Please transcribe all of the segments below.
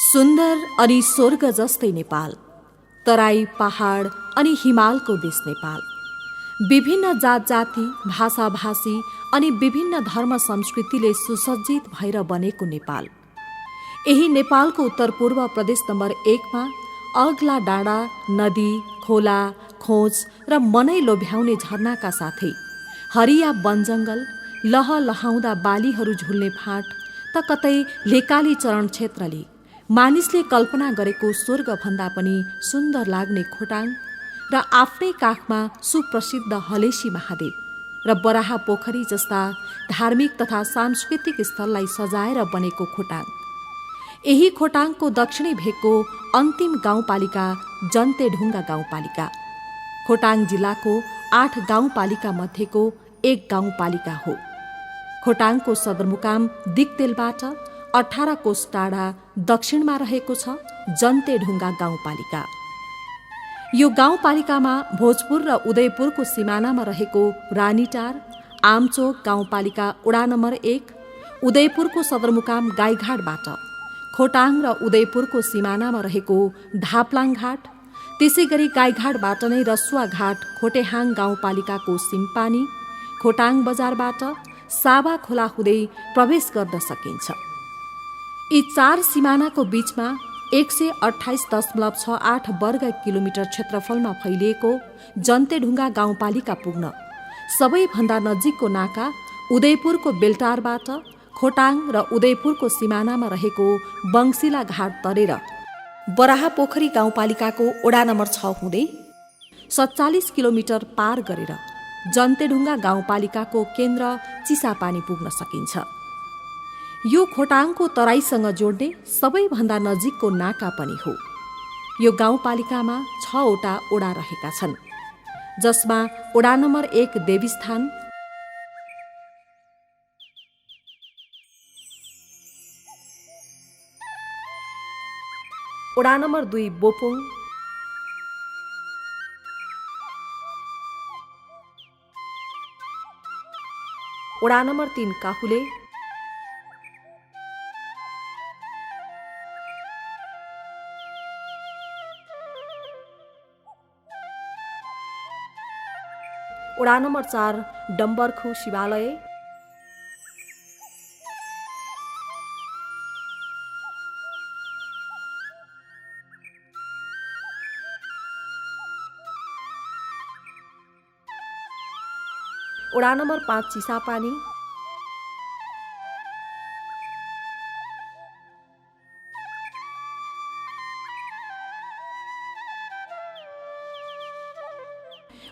सुन्दर अनि स्वर्ग जस्तै नेपाल, तराई पहाड अनि हिमालको देश नेपाल। विभिन्न जात जाति, भाषा भाषी अनि विभिन्न धर्म संस्कृतिले सुसज्जित भएर बनेको नेपाल। यही नेपालको उत्तरपूर्व प्रदेश नम्बर 1 मा अग्ला डाँडा, नदी, खोला, खोज र मनै लोभ्याउने झरनाका साथै हरिया वनजङ्गल, लहलहाउँदा बालीहरू झुल्ने फाँट त कतै लेकाली चरण क्षेत्रले मानिसले कल्पना गरेको स्वर्गभन्दा पनि सुन्दर लाग्ने खोटाङ र आफ्नै काखमा सुप्रसिद्ध हलेसी महादेव र बराहा पोखरी जस्ता धार्मिक तथा सांस्कृतिक स्थललाई सजाएर बनेको खोटाङ। यही खोटाङको दक्षिणी भेगको अन्तिम गाउँपालिका जन्तेढुङ्गा गाउँपालिका खोटाङ जिल्लाको 8 गाउँपालिका मध्येको एक गाउँपालिका हो। खोटाङको सदरमुकाम दिक्तेलबाट 18 कोस टाढा दक्षिणमा रहेको छ जन्तेढुङ्गा गाउँपालिका। यो गाउँपालिकामा भोजपुर र उदयपुरको सिमानामा रहेको रानीटार, आमचोक गाउँपालिका वडा नम्बर 1, उदयपुरको सदरमुकाम गाईघाटबाट खोटाङ र उदयपुरको सिमानामा रहेको धापलाङ घाट, त्यसै गरी गाईघाटबाट नै रसुवा घाट खोटेहाङ गाउँपालिकाको सिम्पानी, खोटाङ बजारबाट साबा खोला हुँदै प्रवेश गर्न सकिन्छ। यी 4 सिमानाको बीचमा 128.68 वर्ग किलोमिटर क्षेत्रफलमा फैलिएको जन्तेढुङ्गा गाउँपालिका पुग्न सबैभन्दा नजिकको नाका उदयपुरको बेलटारबाट खोटाङ र उदयपुरको सिमानामा रहेको बङ्सिला घाट तरेर बराहा पोखरी गाउँपालिकाको वडा नम्बर 6 हुँदै 47 किलोमिटर पार गरेर जन्तेढुङ्गा गाउँपालिकाको केन्द्र चिसापानी पुग्न सकिन्छ। यो खोटाङको तराईसँग जोड्ने सबैभन्दा नजिकको नाका पनि हो। यो गाउँपालिकामा 6 वटा वडा रहेका छन्, जसमा वडा नम्बर 1 देवीस्थान, वडा नम्बर 2 बोपुङ, वडा नम्बर 3 काहुले, वडा नम्बर 4 डम्बरखु शिवालय, वडा नम्बर 5 चिसापानी,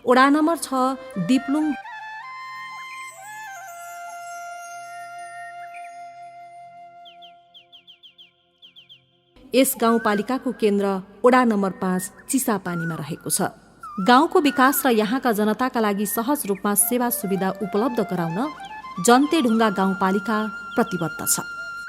वडा नम्बर 6 दिप्लुङ, यस गाउँपालिकाको केन्द्र वडा नम्बर 5 चिसापानीमा रहेको छ। गाउँको विकास र यहाँका जनताका लागि सहज रूपमा सेवा सुविधा उपलब्ध गराउन जन्तेढुङ्गा गाउँपालिका प्रतिबद्ध छ।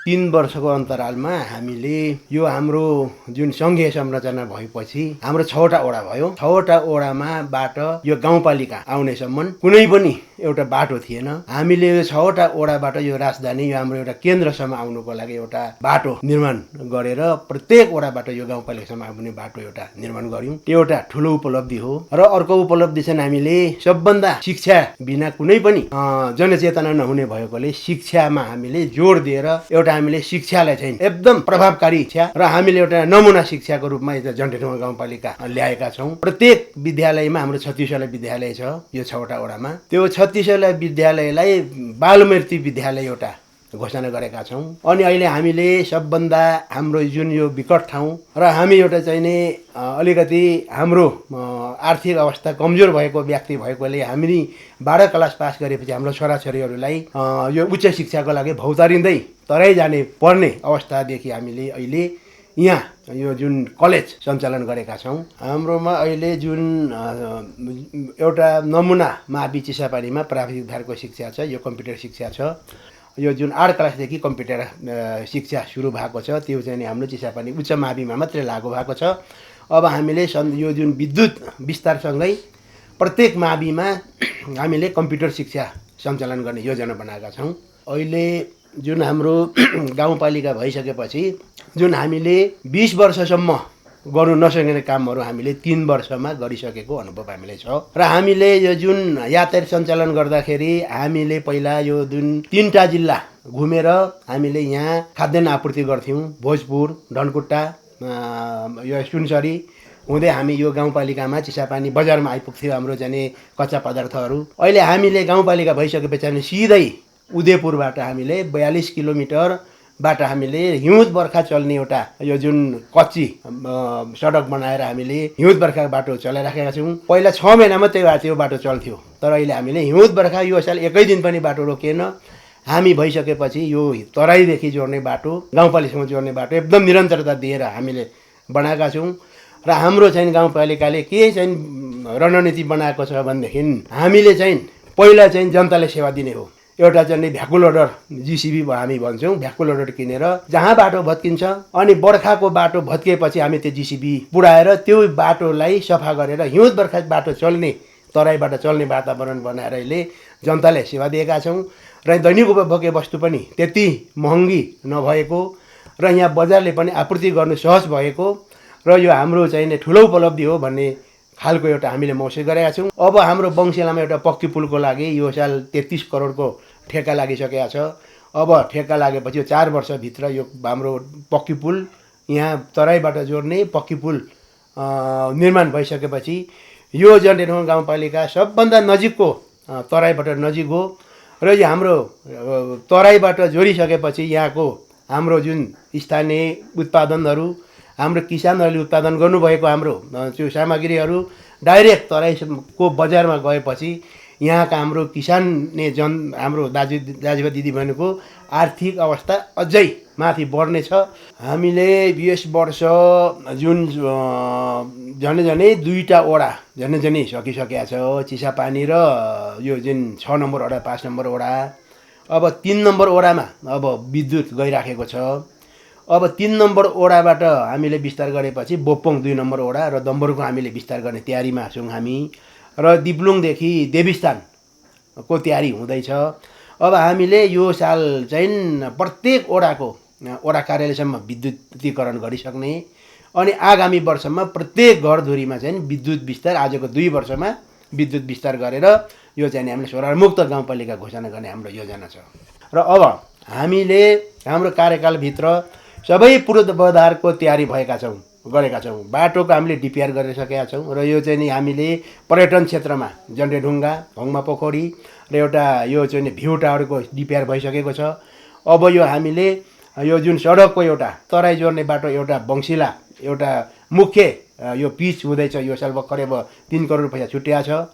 3 वर्षको अन्तरालमा हामीले यो हाम्रो जुन सङ्घीय संरचना भएपछि हाम्रो 6 वटा वडा भयो। 6 वटा वडामा बाट यो गाउँपालिका आउनेसम्म कुनै पनि एउटा बाटो थिएन। हामीले यो 6 वटा वडाबाट यो राजधानी, यो हाम्रो एउटा केन्द्रसम्म आउनुको लागि एउटा बाटो निर्माण गरेर प्रत्येक वडाबाट यो गाउँपालिकासम्म आउने बाटो एउटा निर्माण गर्यौं। त्यो एउटा ठुलो उपलब्धि हो। र अर्को उपलब्धि चाहिँ हामीले सबभन्दा शिक्षा बिना कुनै पनि जनचेतना नहुने भएकोले शिक्षामा हामीले जोड दिएर एउटा हामीले शिक्षालाई चाहिँ एकदम प्रभावकारी शिक्षा र हामीले एउटा नमुना शिक्षाको रूपमा यो जन्तेढुङ्गा गाउँपालिका ल्याएका छौँ। प्रत्येक विद्यालयमा हाम्रो 36वटा विद्यालय छ यो 6 वटा वडामा। त्यो 36वटा विद्यालयलाई बालमृत्यु विद्यालय एउटा घोषणा गरेका छौँ। अनि अहिले हामीले सबभन्दा हाम्रो जुन यो विकट ठाउँ र हामी एउटा चाहिँ नि अलिकति हाम्रो आर्थिक अवस्था कमजोर भएको व्यक्ति भएकोले हामी 12 क्लास पास गरेपछि हाम्रो छोराछोरीहरूलाई यो उच्च शिक्षाको लागि भौतारिँदै तराई जाने पर्ने अवस्थादेखि हामीले अहिले यहाँ यो जुन कलेज सञ्चालन गरेका छौँ। हाम्रोमा अहिले जुन एउटा नमुना मावि चिसापानीमा प्राविधिक धारको शिक्षा छ, यो कम्प्युटर शिक्षा छ। यो जुन 8 क्लासदेखि कम्प्युटर शिक्षा सुरु भएको छ, त्यो चाहिँ हाम्रो चिसापानी उच्च माविमा मात्रै लागू भएको छ। अब हामीले यो जुन विद्युत विस्तारसँगै प्रत्येक माविमा हामीले कम्प्युटर शिक्षा सञ्चालन गर्ने योजना बनाएका छौँ। अहिले जुन हाम्रो गाउँपालिका भइसकेपछि जुन हामीले 20 वर्षसम्म गर्नु नसकिने कामहरू हामीले 3 वर्षमा गरिसकेको अनुभव हामीले छ। र हामीले यो जुन यातायात सञ्चालन गर्दाखेरि हामीले पहिला यो जुन 3टा जिल्ला घुमेर हामीले यहाँ खाद्यान्न आपूर्ति गर्थ्यौँ। भोजपुर, धनकुट्टा, यो सुनसरी हुँदै हामी यो गाउँपालिकामा चिसापानी बजारमा आइपुग्थ्यो हाम्रो जाने कच्चा पदार्थहरू। अहिले हामीले गाउँपालिका भइसकेपछि हामी सिधै उदयपुरबाट हामीले 42 किलोमिटरबाट हामीले हिउँद बर्खा चल्ने एउटा यो जुन कच्ची सडक बनाएर हामीले हिउँद बर्खा बाटो चलाइराखेका छौँ। पहिला 6 महिनामा त्यो बाटो चल्थ्यो, तर अहिले हामीले हिउँद बर्खा यो साल एकै दिन पनि बाटो रोकिएन। हामी भइसकेपछि यो तराईदेखि जोड्ने बाटो, गाउँपालिकासँग जोड्ने बाटो एकदम निरन्तरता दिएर हामीले बनाएका छौँ। र हाम्रो चाहिँ गाउँपालिकाले के चाहिँ रणनीति बनाएको छ भनेदेखि हामीले चाहिँ पहिला चाहिँ जनताले सेवा दिने हो। एउटा चाहिँ भ्याकुल लोडर जिसिबी हामी भन्छौँ, भ्याकुल लोडर किनेर जहाँ बाटो भत्किन्छ अनि बर्खाको बाटो भत्किएपछि हामी त्यो जिसिबी पुऱ्याएर त्यो बाटोलाई सफा गरेर हिउँद बर्खा बाटो चल्ने, तराईबाट चल्ने वातावरण बनाएर अहिले जनताले सेवा दिएका छौँ। र दैनिक उपभोग्य वस्तु पनि त्यति महँगी नभएको र यहाँ बजारले पनि आपूर्ति गर्नु सहज भएको र यो हाम्रो चाहिँ ठुलो उपलब्धि हो भन्ने खालको एउटा हामीले महसुस गरेका छौँ। अब हाम्रो बङ्सिलामा एउटा पक्की पुलको लागि यो साल 33 करोडको ठेक्का लागिसकेको छ। अब ठेक्का लागेपछि यो 4 वर्षभित्र यो हाम्रो पक्की पुल, यहाँ तराईबाट जोड्ने पक्की पुल निर्माण भइसकेपछि यो जनटेनहोङ गाउँपालिका सबभन्दा नजिकको तराईबाट नजिक हो। र यो हाम्रो तराईबाट जोडिसकेपछि यहाँको हाम्रो जुन स्थानीय उत्पादनहरू, हाम्रो किसानहरूले उत्पादन गर्नुभएको हाम्रो त्यो सामग्रीहरू डाइरेक्ट तराईको बजारमा गएपछि यहाँका हाम्रो किसानले हाम्रो दाजुभाइ दिदीबहिनीको आर्थिक अवस्था अझै माथि बढ्नेछ। हामीले यस वर्ष जुन झनै 2टा वडा झनै सकिसकेका छ, चिसापानी र यो जुन 6 नम्बर वडा, 5 नम्बर वडा। अब 3 नम्बर वडामा अब विद्युत गइराखेको छ। अब 3 नम्बर वडाबाट हामीले विस्तार गरेपछि बोपोङ 2 नम्बर वडा र दम्बरको हामीले विस्तार गर्ने तयारीमा छौँ हामी। र दिप्लुङदेखि देवीस्थानको तयारी हुँदैछ। अब हामीले यो साल चाहिँ प्रत्येक वडाको वडा कार्यालयसम्म विद्युतीकरण गरिसक्ने अनि आगामी वर्षमा प्रत्येक घरधुरीमा चाहिँ विद्युत विस्तार, आजको 2 वर्षमा विद्युत विस्तार गरेर यो चाहिँ हामीले सोलरमुक्त गाउँपालिका घोषणा गर्ने हाम्रो योजना छ। र अब हामीले हाम्रो कार्यकालभित्र सबै पूर्वाधारको तयारी गरेका छौँ। बाटोको हामीले डिपिआर गरिसकेका छौँ र यो चाहिँ हामीले पर्यटन क्षेत्रमा जन्डेढुङ्गा, भोङ्मा पोखरी र एउटा यो चाहिँ भ्यू टावरको डिपिआर भइसकेको छ। अब यो हामीले यो जुन सडकको एउटा तराई जोड्ने बाटो, एउटा बङ्सिला, एउटा मुख्य यो पिच हुँदैछ। यो साल भर्खरै अब 3 करोड पैसा छुट्याएको छ।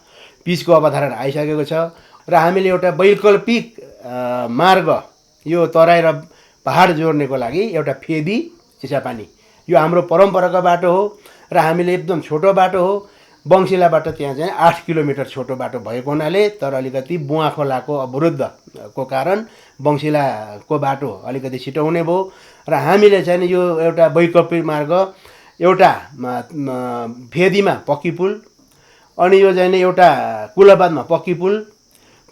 पिचको अवधारणा आइसकेको छ र हामीले एउटा वैकल्पिक मार्ग यो तराई र पहाड जोड्नेको लागि एउटा फेदी चिसापानी यो हाम्रो परम्पराको बाटो हो र हामीले एकदम छोटो बाटो हो। बङ्सिलाबाट त्यहाँ चाहिँ 8 किलोमिटर छोटो बाटो भएको हुनाले तर अलिकति बुवा खोलाको अवरुद्धको कारण बङ्सिलाको बाटो अलिकति छिटो हुने भयो र हामीले चाहिँ यो एउटा वैकल्पिक मार्ग, एउटा फेदीमा पक्की पुल अनि यो चाहिँ एउटा कुलबादमा पक्की पुल,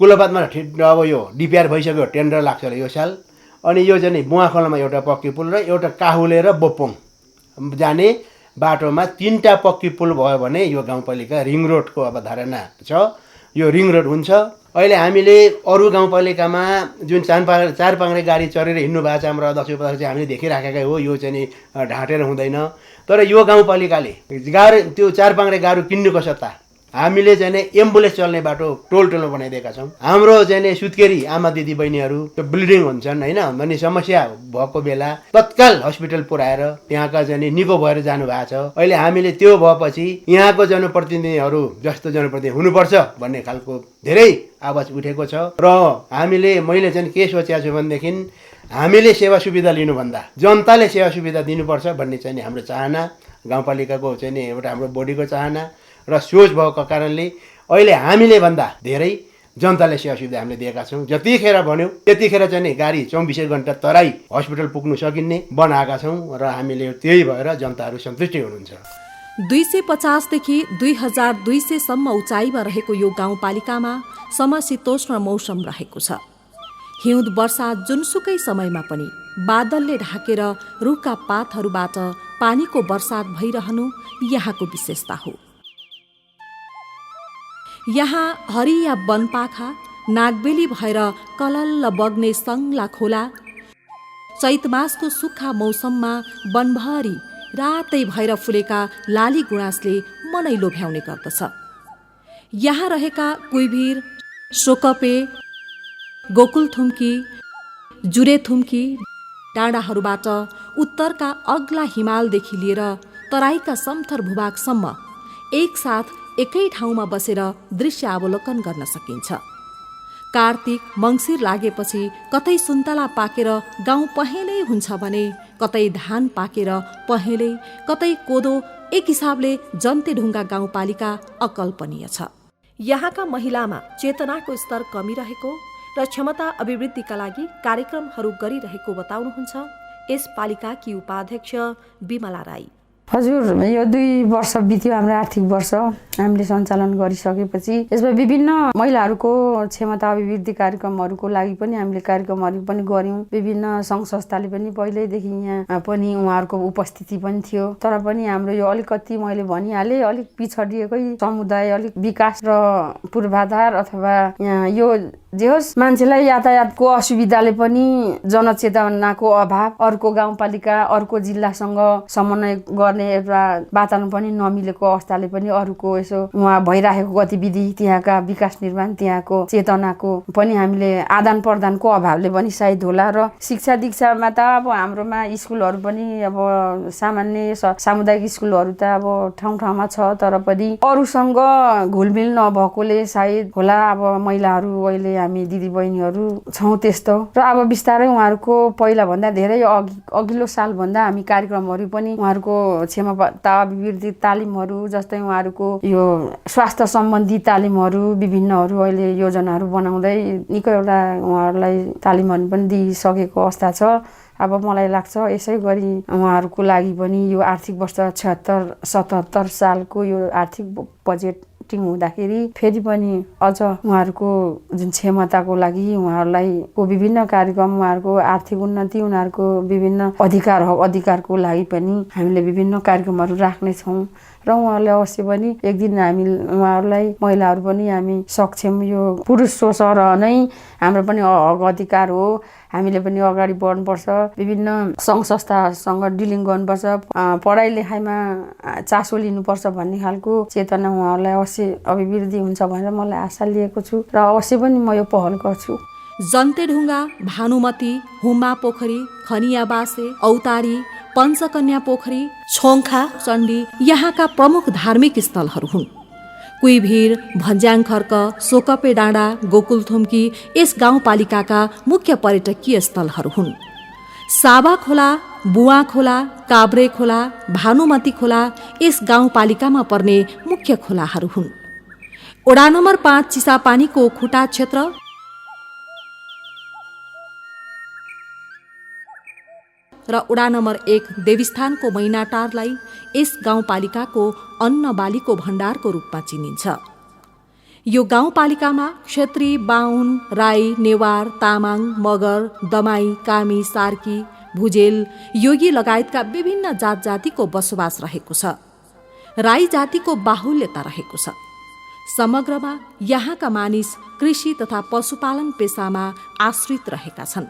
कुलबादमा अब यो डिपिआर भइसक्यो, टेन्डर लाग्छ यो साल। अनि यो चाहिँ बुवा खोलामा एउटा पक्की पुल र एउटा काहुले र बोपोङ जाने बाटोमा 3टा पक्की पुल भयो भने यो गाउँपालिका रिङ रोडको अवधारणा छ। यो रिङ रोड हुन्छ। अहिले हामीले अरू गाउँपालिकामा जुन चार पाङ्रे गाडी चढेर हिँड्नु भएको छ हाम्रो अध्यक्ष उपाध्यक्ष हामीले देखिराखेकै हो, यो चाहिँ ढाँटेर हुँदैन। तर यो गाउँपालिकाले गाडी त्यो 4 पाङ्रे गाडी किन्नुको सट्टा हामीले चाहिँ एम्बुलेन्स चल्ने बाटो टोलमा बनाइदिएका छौँ। हाम्रो चाहिँ सुत्केरी आमा दिदी बहिनीहरू त्यो ब्लिडिङ हुन्छन् होइन, अनि समस्या भएको बेला तत्काल हस्पिटल पुऱ्याएर त्यहाँका चाहिँ निको भएर जानुभएको छ। अहिले हामीले त्यो भएपछि यहाँको जनप्रतिनिधिहरू जस्तो जनप्रतिनिधि हुनुपर्छ भन्ने खालको धेरै आवाज उठेको छ। र मैले चाहिँ के सोचेको छु भनेदेखि हामीले सेवा सुविधा लिनुभन्दा जनताले सेवा सुविधा दिनुपर्छ भन्ने चाहिँ हाम्रो चाहना, गाउँपालिकाको चाहिँ एउटा हाम्रो बडीको चाहना र सोच भएको कारणले अहिले हामीले भन्दा धेरै जनताले सेवा सुविधा हामीले दिएका छौँ। जतिखेर भन्यो त्यतिखेर चाहिँ गाडी 24 घन्टा तराई हस्पिटल पुग्नु सकिने बनाएका छौँ र हामीले त्यही भएर जनताहरू सन्तुष्टि हुनुहुन्छ। 250 देखि 2200 सम्म उचाइमा रहेको यो गाउँपालिकामा समशीतोष्ण मौसम रहेको छ। हिउँद वर्षा जुनसुकै समयमा पनि बादलले ढाकेर रुखका पातहरूबाट पानीको वर्षात भइरहनु यहाँको विशेषता हो। यहाँ हरिया वनपाखा, नागबेली भएर कलल्ल बग्ने सङ्ला खोला, चैत मासको सुक्खा मौसममा वनभरि रातै भएर फुलेका लाली गुँरासले मनै लोभ्याउने गर्दछ। यहाँ रहेका कुइभिर, सोकपे, गोकुलथुम्की, जुरेथुम्की डाँडाहरूबाट उत्तरका अग्ला हिमालदेखि लिएर तराईका समथर भूभागसम्म एकसाथ एकै ठाउँमा बसेर दृश्य अवलोकन गर्न सकिन्छ। कार्तिक मङ्सिर लागेपछि कतै सुन्तला पाकेर गाउँ पहेँलै हुन्छ भने कतै धान पाकेर पहेँलै, कतै कोदो, एक हिसाबले जन्तेढुङ्गा गाउँपालिका अकल्पनीय छ। यहाँका महिलामा चेतनाको स्तर कमी रहेको र क्षमता अभिवृद्धिका लागि कार्यक्रमहरू गरिरहेको बताउनुहुन्छ यस पालिकाकी उपाध्यक्ष विमला राई। हजुर, यो 2 वर्ष बित्यो हाम्रो आर्थिक वर्ष हामीले सञ्चालन गरिसकेपछि यसमा विभिन्न महिलाहरूको क्षमता अभिवृद्धि कार्यक्रमहरूको लागि पनि हामीले कार्यक्रमहरू पनि गऱ्यौँ। विभिन्न सङ्घ संस्थाले पनि पहिल्यैदेखि यहाँ पनि उहाँहरूको उपस्थिति पनि थियो। तर पनि हाम्रो यो अलिकति मैले भनिहालेँ अलिक पिछडिएकै समुदाय, अलिक विकास र पूर्वाधार अथवा यहाँ यो जे होस् मान्छेलाई यातायातको असुविधाले पनि जनचेतनाको अभाव, अर्को गाउँपालिका अर्को जिल्लासँग समन्वय गर्ने एउटा वातावरण पनि नमिलेको अवस्थाले पनि अरूको यसो उहाँ भइरहेको गतिविधि, त्यहाँका विकास निर्माण, त्यहाँको चेतनाको पनि हामीले आदान प्रदानको अभावले पनि सायद होला। र शिक्षा दीक्षामा त अब हाम्रोमा स्कुलहरू पनि अब सामान्य सामुदायिक स्कुलहरू त अब ठाउँ ठाउँमा छ, तर पनि अरूसँग घुलमिल नभएकोले सायद होला। अब महिलाहरू अहिले हामी दिदीबहिनीहरू छौँ त्यस्तो। र अब बिस्तारै उहाँहरूको पहिलाभन्दा धेरै अघिल्लो सालभन्दा हामी कार्यक्रमहरू पनि उहाँहरूको क्षमता अभिवृद्धि तालिमहरू जस्तै उहाँहरूको यो स्वास्थ्य सम्बन्धी तालिमहरू विभिन्नहरू अहिले योजनाहरू बनाउँदै निकै एउटा उहाँहरूलाई तालिमहरू पनि दिइसकेको अवस्था छ। अब मलाई लाग्छ यसै गरी उहाँहरूको लागि पनि यो आर्थिक वर्ष 76-77 सालको यो आर्थिक बजेटिङ हुँदाखेरि फेरि पनि अझ उहाँहरूको जुन क्षमताको लागि उहाँहरूलाई विभिन्न कार्यक्रम, उहाँहरूको आर्थिक उन्नति, उनीहरूको विभिन्न अधिकारको लागि पनि हामीले विभिन्न कार्यक्रमहरू राख्नेछौँ। र उहाँहरूले अवश्य पनि एक दिन हामी उहाँहरूलाई महिलाहरू पनि हामी सक्षम, यो पुरुष शोषण नै हाम्रो पनि हक अधिकार हो, हामीले पनि अगाडि बढ्नुपर्छ, विभिन्न सङ्घ संस्थासँग डिलिङ गर्नुपर्छ, पढाइ लेखाइमा चासो लिनुपर्छ भन्ने खालको चेतना उहाँहरूलाई अवश्य अभिवृद्धि हुन्छ भनेर मलाई आशा लिएको छु र अवश्य पनि म यो पहल गर्छु। जन्तेढुङ्गा, भानुमती, हुम्मा पोखरी, खनियाबासे, औतारी, पञ्चकन्या पोखरी, छोङ्खा, चण्डी यहाँका प्रमुख धार्मिक स्थलहरू हुन्। कुइभिर, भन्ज्याङखर्क, सोकपे डाँडा, गोकुलथुम्की यस गाउँपालिकाका मुख्य पर्यटकीय स्थलहरू हुन्। साबा खोला, बुवा खोला, काभ्रे खोला, भानुमती खोला यस गाउँपालिकामा पर्ने मुख्य खोलाहरू हुन्। वडा नम्बर 5 चिसापानीको खुटा क्षेत्र र वडा नम्बर 1 देवीस्थानको मैनाटारलाई यस गाउँपालिकाको अन्न बालीको भण्डारको रूपमा चिनिन्छ। यो गाउँपालिकामा क्षेत्री, बाहुन, राई, नेवार, तामाङ, मगर, दमाई, कामी, सार्की, भुजेल, योगी लगायतका विभिन्न जात जातिको बसोबास रहेको छ। राई जातिको बाहुल्यता रहेको छ। समग्रमा यहाँका मानिस कृषि तथा पशुपालन पेसामा आश्रित रहेका छन्।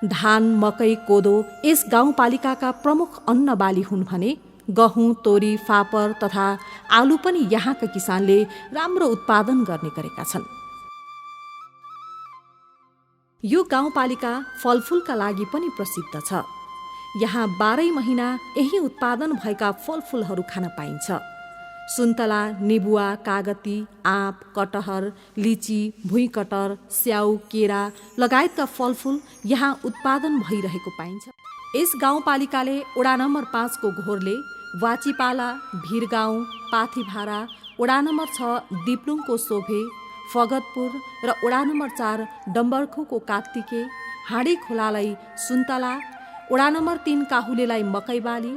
धान, मकै, कोदो यस गाउँपालिकाका प्रमुख अन्न बाली हुन् भने गहुँ, तोरी, फापर तथा आलु पनि यहाँका किसानले राम्रो उत्पादन गर्ने गरेका छन्। यो गाउँपालिका फलफुलका लागि पनि प्रसिद्ध छ। यहाँ 12 महिना यही उत्पादन भएका फलफुलहरू खान पाइन्छ। सुन्तला, निबुवा, कागती, आँप, कटहर, लिची, भुइँकटर, स्याउ, केरा लगायतका फलफुल यहाँ उत्पादन भइरहेको पाइन्छ। यस गाउँपालिकाले वडा नम्बर 5 को घोरले, वाचिपाला, भिरगाउँ, पाथिभारा, वडा नम्बर 6 दिप्लुङको शोभे, फगतपुर र वडा नम्बर 4 डम्बर्खुको कात्तिके, हाँडी खोलालाई सुन्तला, वडा नम्बर 3 काहुलेलाई मकैबाली,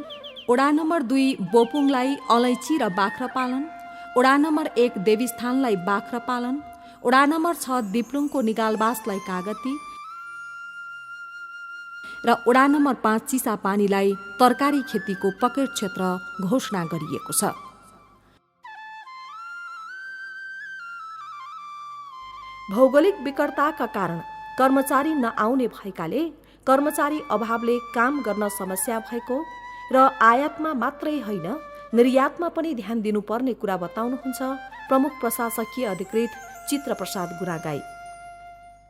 वडा नम्बर 2 बोपुङलाई अलैँची र बाख्रा पालन, वडा नम्बर 1 देवीस्थानलाई बाख्रा पालन, वडा नम्बर 6 दिप्लुङको निगालबासलाई कागती र वडा नम्बर 5 चिसापानीलाई तरकारी खेतीको पकेट क्षेत्र घोषणा गरिएको छ। भौगोलिक विकटताका कारण कर्मचारी नआउने भएकाले कर्मचारी अभावले काम गर्न समस्या भएको र आयातमा मात्रै होइन निर्यातमा पनि ध्यान दिनुपर्ने कुरा बताउनुहुन्छ प्रमुख प्रशासकीय अधिकृत चित्रप्रसाद गुरागाई।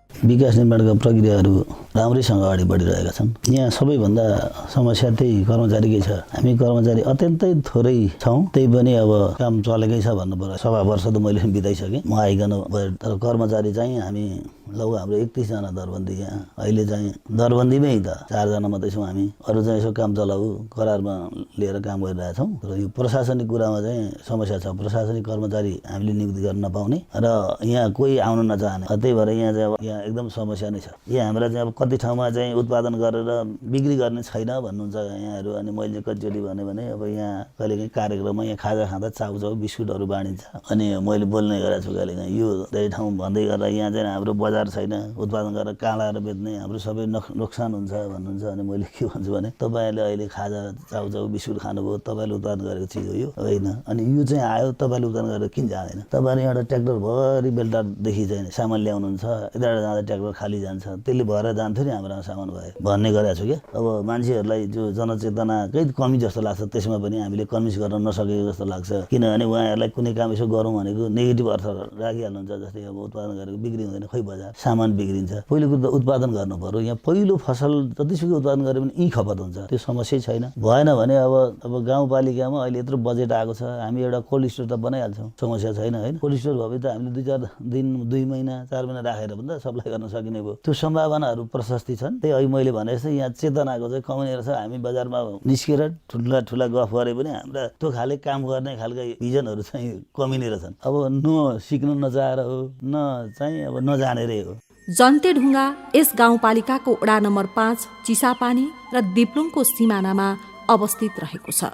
विकास निर्माणका प्रक्रियाहरू राम्रैसँग अगाडि बढिरहेका छन्। यहाँ सबैभन्दा समस्या त्यही कर्मचारीकै छ। हामी कर्मचारी अत्यन्तै थोरै छौँ, त्यही पनि अब काम चलेकै छ भन्नु पर्यो। सभा वर्ष त मैले बिताइसकेँ, म आइकन भयो। तर कर्मचारी चाहिँ हामी हाम्रो 31 जना दरबन्दी यहाँ अहिले चाहिँ दरबन्दीमै त 4 जना मात्रै छौँ हामी। अरू चाहिँ यसो काम चलाऊ करारमा लिएर काम गरिरहेछौँ। र यो प्रशासनिक कुरामा चाहिँ समस्या छ। प्रशासनिक कर्मचारी हामीले नियुक्ति गर्न नपाउने र यहाँ कोही आउन नचाहने, त्यही भएर यहाँ चाहिँ अब यहाँ एकदम समस्या नै छ। यहाँ हाम्रा चाहिँ अब कति ठाउँमा चाहिँ उत्पादन गरेर बिक्री गर्ने छैन भन्नुहुन्छ यहाँहरू। अनि मैले कतिचोटि भने अब यहाँ कहिलेकाहीँ कार्यक्रममा यहाँ खाजा खाँदा चाउचाउ बिस्कुटहरू बाँडिन्छ। अनि मैले बोल्ने गरेको छु कहिलेकाहीँ यो धेरै ठाउँ भन्दै गरेर यहाँ चाहिँ हाम्रो बजार छैन, उत्पादन गरेर कहाँ लगाएर बेच्ने, हाम्रो सबै नोक्सान हुन्छ भन्नुहुन्छ। अनि मैले के भन्छु भने तपाईँले अहिले खाजा चाउचाउ बिस्कुट खानुभयो, तपाईँले उत्पादन गरेको चिज हो यो होइन। अनि यो चाहिँ आयो, तपाईँले उत्पादन गरेर किन जाँदैन? तपाईँले एउटा ट्र्याक्टरभरि बेलटारदेखि चाहिँ सामान ल्याउनुहुन्छ, यताबाट जाँदा ट्र्याक्टर खाली जान्छ, त्यसले भएर जान्थ्यो नि हाम्रो सामान भयो भन्ने गरेको छु क्या। अब मान्छेहरूलाई जो जनचेतनाकै कमी जस्तो लाग्छ, त्यसमा पनि हामीले कन्भिन्स गर्न नसकेको जस्तो लाग्छ। किनभने उहाँहरूलाई कुनै काम यसो गरौँ भनेको नेगेटिभ अर्थ राखिहाल्नुहुन्छ। जस्तै अब उत्पादन गरेको बिक्री हुँदैन, खोइ बजार सामान बिग्रिन्छ। पहिलो कुरो त उत्पादन गर्नु पर्यो। यहाँ पहिलो फसल जतिसुकै उत्पादन गरे पनि यी खपत हुन्छ, त्यो समस्या छैन। भएन भने अब गाउँपालिकामा अहिले यत्रो बजेट आएको छ, हामी एउटा कोल्ड स्टोर त बनाइहाल्छौँ, समस्या छैन होइन। कोल्ड स्टोर भयो भने त हामीले 2-4 दिन 2 महिना 4 महिना राखेर पनि त सप्लाई गर्न सकिने भयो। त्यो सम्भावनाहरू प्रशस्ति छन्। त्यही अहिले मैले भने जस्तै यहाँ चेतनाको चाहिँ कमी रहेछ। हामी बजारमा निस्केर ठुला ठुला गफ गरे पनि हाम्रा त्यो खाले काम गर्ने खालका भिजनहरू चाहिँ कमी नै रहेछन्। अब न सिक्न नचाहेर हो, न चाहिँ अब नजानेरै हो। जन्तेढुङ्गा यस गाउँपालिकाको वडा नम्बर 5 चिसापानी र दिप्लुङको सिमानामा अवस्थित रहेको छ।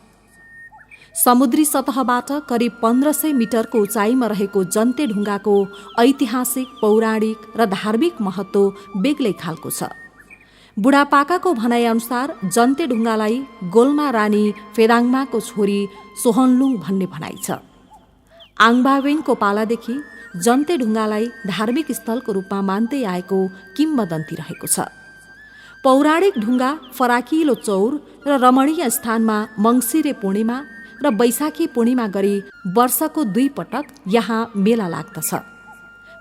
समुद्री सतहबाट करिब 1500 मिटरको उचाइमा रहेको जन्तेढुङ्गाको ऐतिहासिक, पौराणिक र धार्मिक महत्त्व बेग्लै खालको छ। बुढापाकाको भनाइअनुसार जन्तेढुङ्गालाई गोल्मा रानी फेदाङमाको छोरी सोहनलुङ भन्ने भनाइ छ। आङबावेनको पालादेखि जन्तेढुङ्गालाई धार्मिक स्थलको रूपमा मान्दै आएको किम्वदन्ती रहेको छ। पौराणिक ढुङ्गा फराकिलो चौर र रमणीय स्थानमा मङ्सिरे पूर्णिमा र बैशाखी पूर्णिमा गरी वर्षको 2 पटक यहाँ मेला लाग्दछ।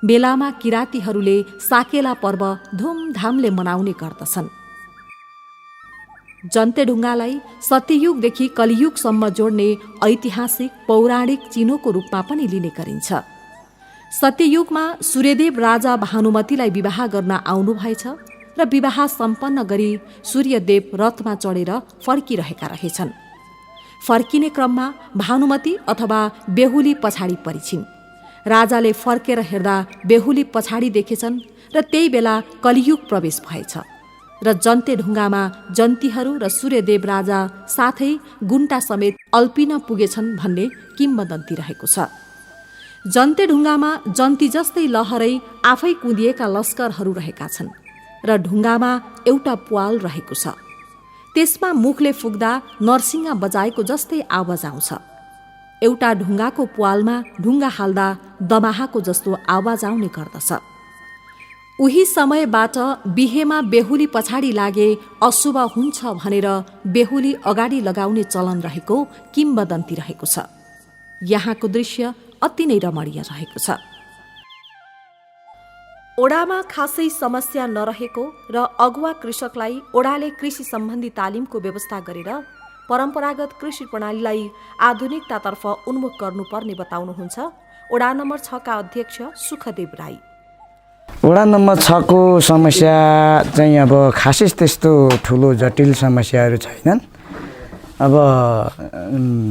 मेलामा किरातीहरूले साकेला पर्व धुमधामले मनाउने गर्दछन्। जन्तेढुङ्गालाई सत्ययुगदेखि कलियुगसम्म जोड्ने ऐतिहासिक पौराणिक चिनोको रूपमा पनि लिने गरिन्छ। सत्ययुगमा सूर्यदेव राजा भानुमतीलाई विवाह गर्न आउनुभएछ र विवाह सम्पन्न गरी सूर्यदेव रथमा चढेर फर्किरहेका रहेछन्। फर्किने क्रममा भानुमती अथवा बेहुली पछाडि परिछिन्। राजाले फर्केर हेर्दा बेहुली पछाडि देखेछन् र त्यही बेला कलियुग प्रवेश भएछ र जन्तेढुङ्गामा जन्तीहरू र सूर्यदेव राजा साथै गुन्टा समेत अल्पिन पुगेछन् भन्ने किम्वदन्ती रहेको छ। जन्तेढुङ्गामा जन्ती जस्तै लहरै आफै कुदिएका लस्करहरू रहेका छन् र ढुङ्गामा एउटा प्वाल रहेको छ। त्यसमा मुखले फुक्दा नरसिंह बजाएको जस्तै आवाज आउँछ। एउटा ढुङ्गाको प्वालमा ढुङ्गा हाल्दा दमाहाको जस्तो आवाज आउने गर्दछ। उही समयबाट बिहेमा बेहुली पछाडि लागे अशुभ हुन्छ भनेर बेहुली अगाडि लगाउने चलन रहेको किम्वदन्ती रहेको छ। यहाँको दृश्य अति नै रमणीय रहेको छ। ओडामा खासै समस्या नरहेको र अगुवा कृषकलाई ओडाले कृषि सम्बन्धी तालिमको व्यवस्था गरेर परम्परागत कृषि प्रणालीलाई आधुनिकतातर्फ उन्मुख गर्नुपर्ने बताउनुहुन्छ ओडा नम्बर 6 का अध्यक्ष सुखदेव राई। वडा नम्बर 6 को समस्या चाहिँ अब खासै त्यस्तो ठुलो जटिल समस्याहरू छैनन्। अब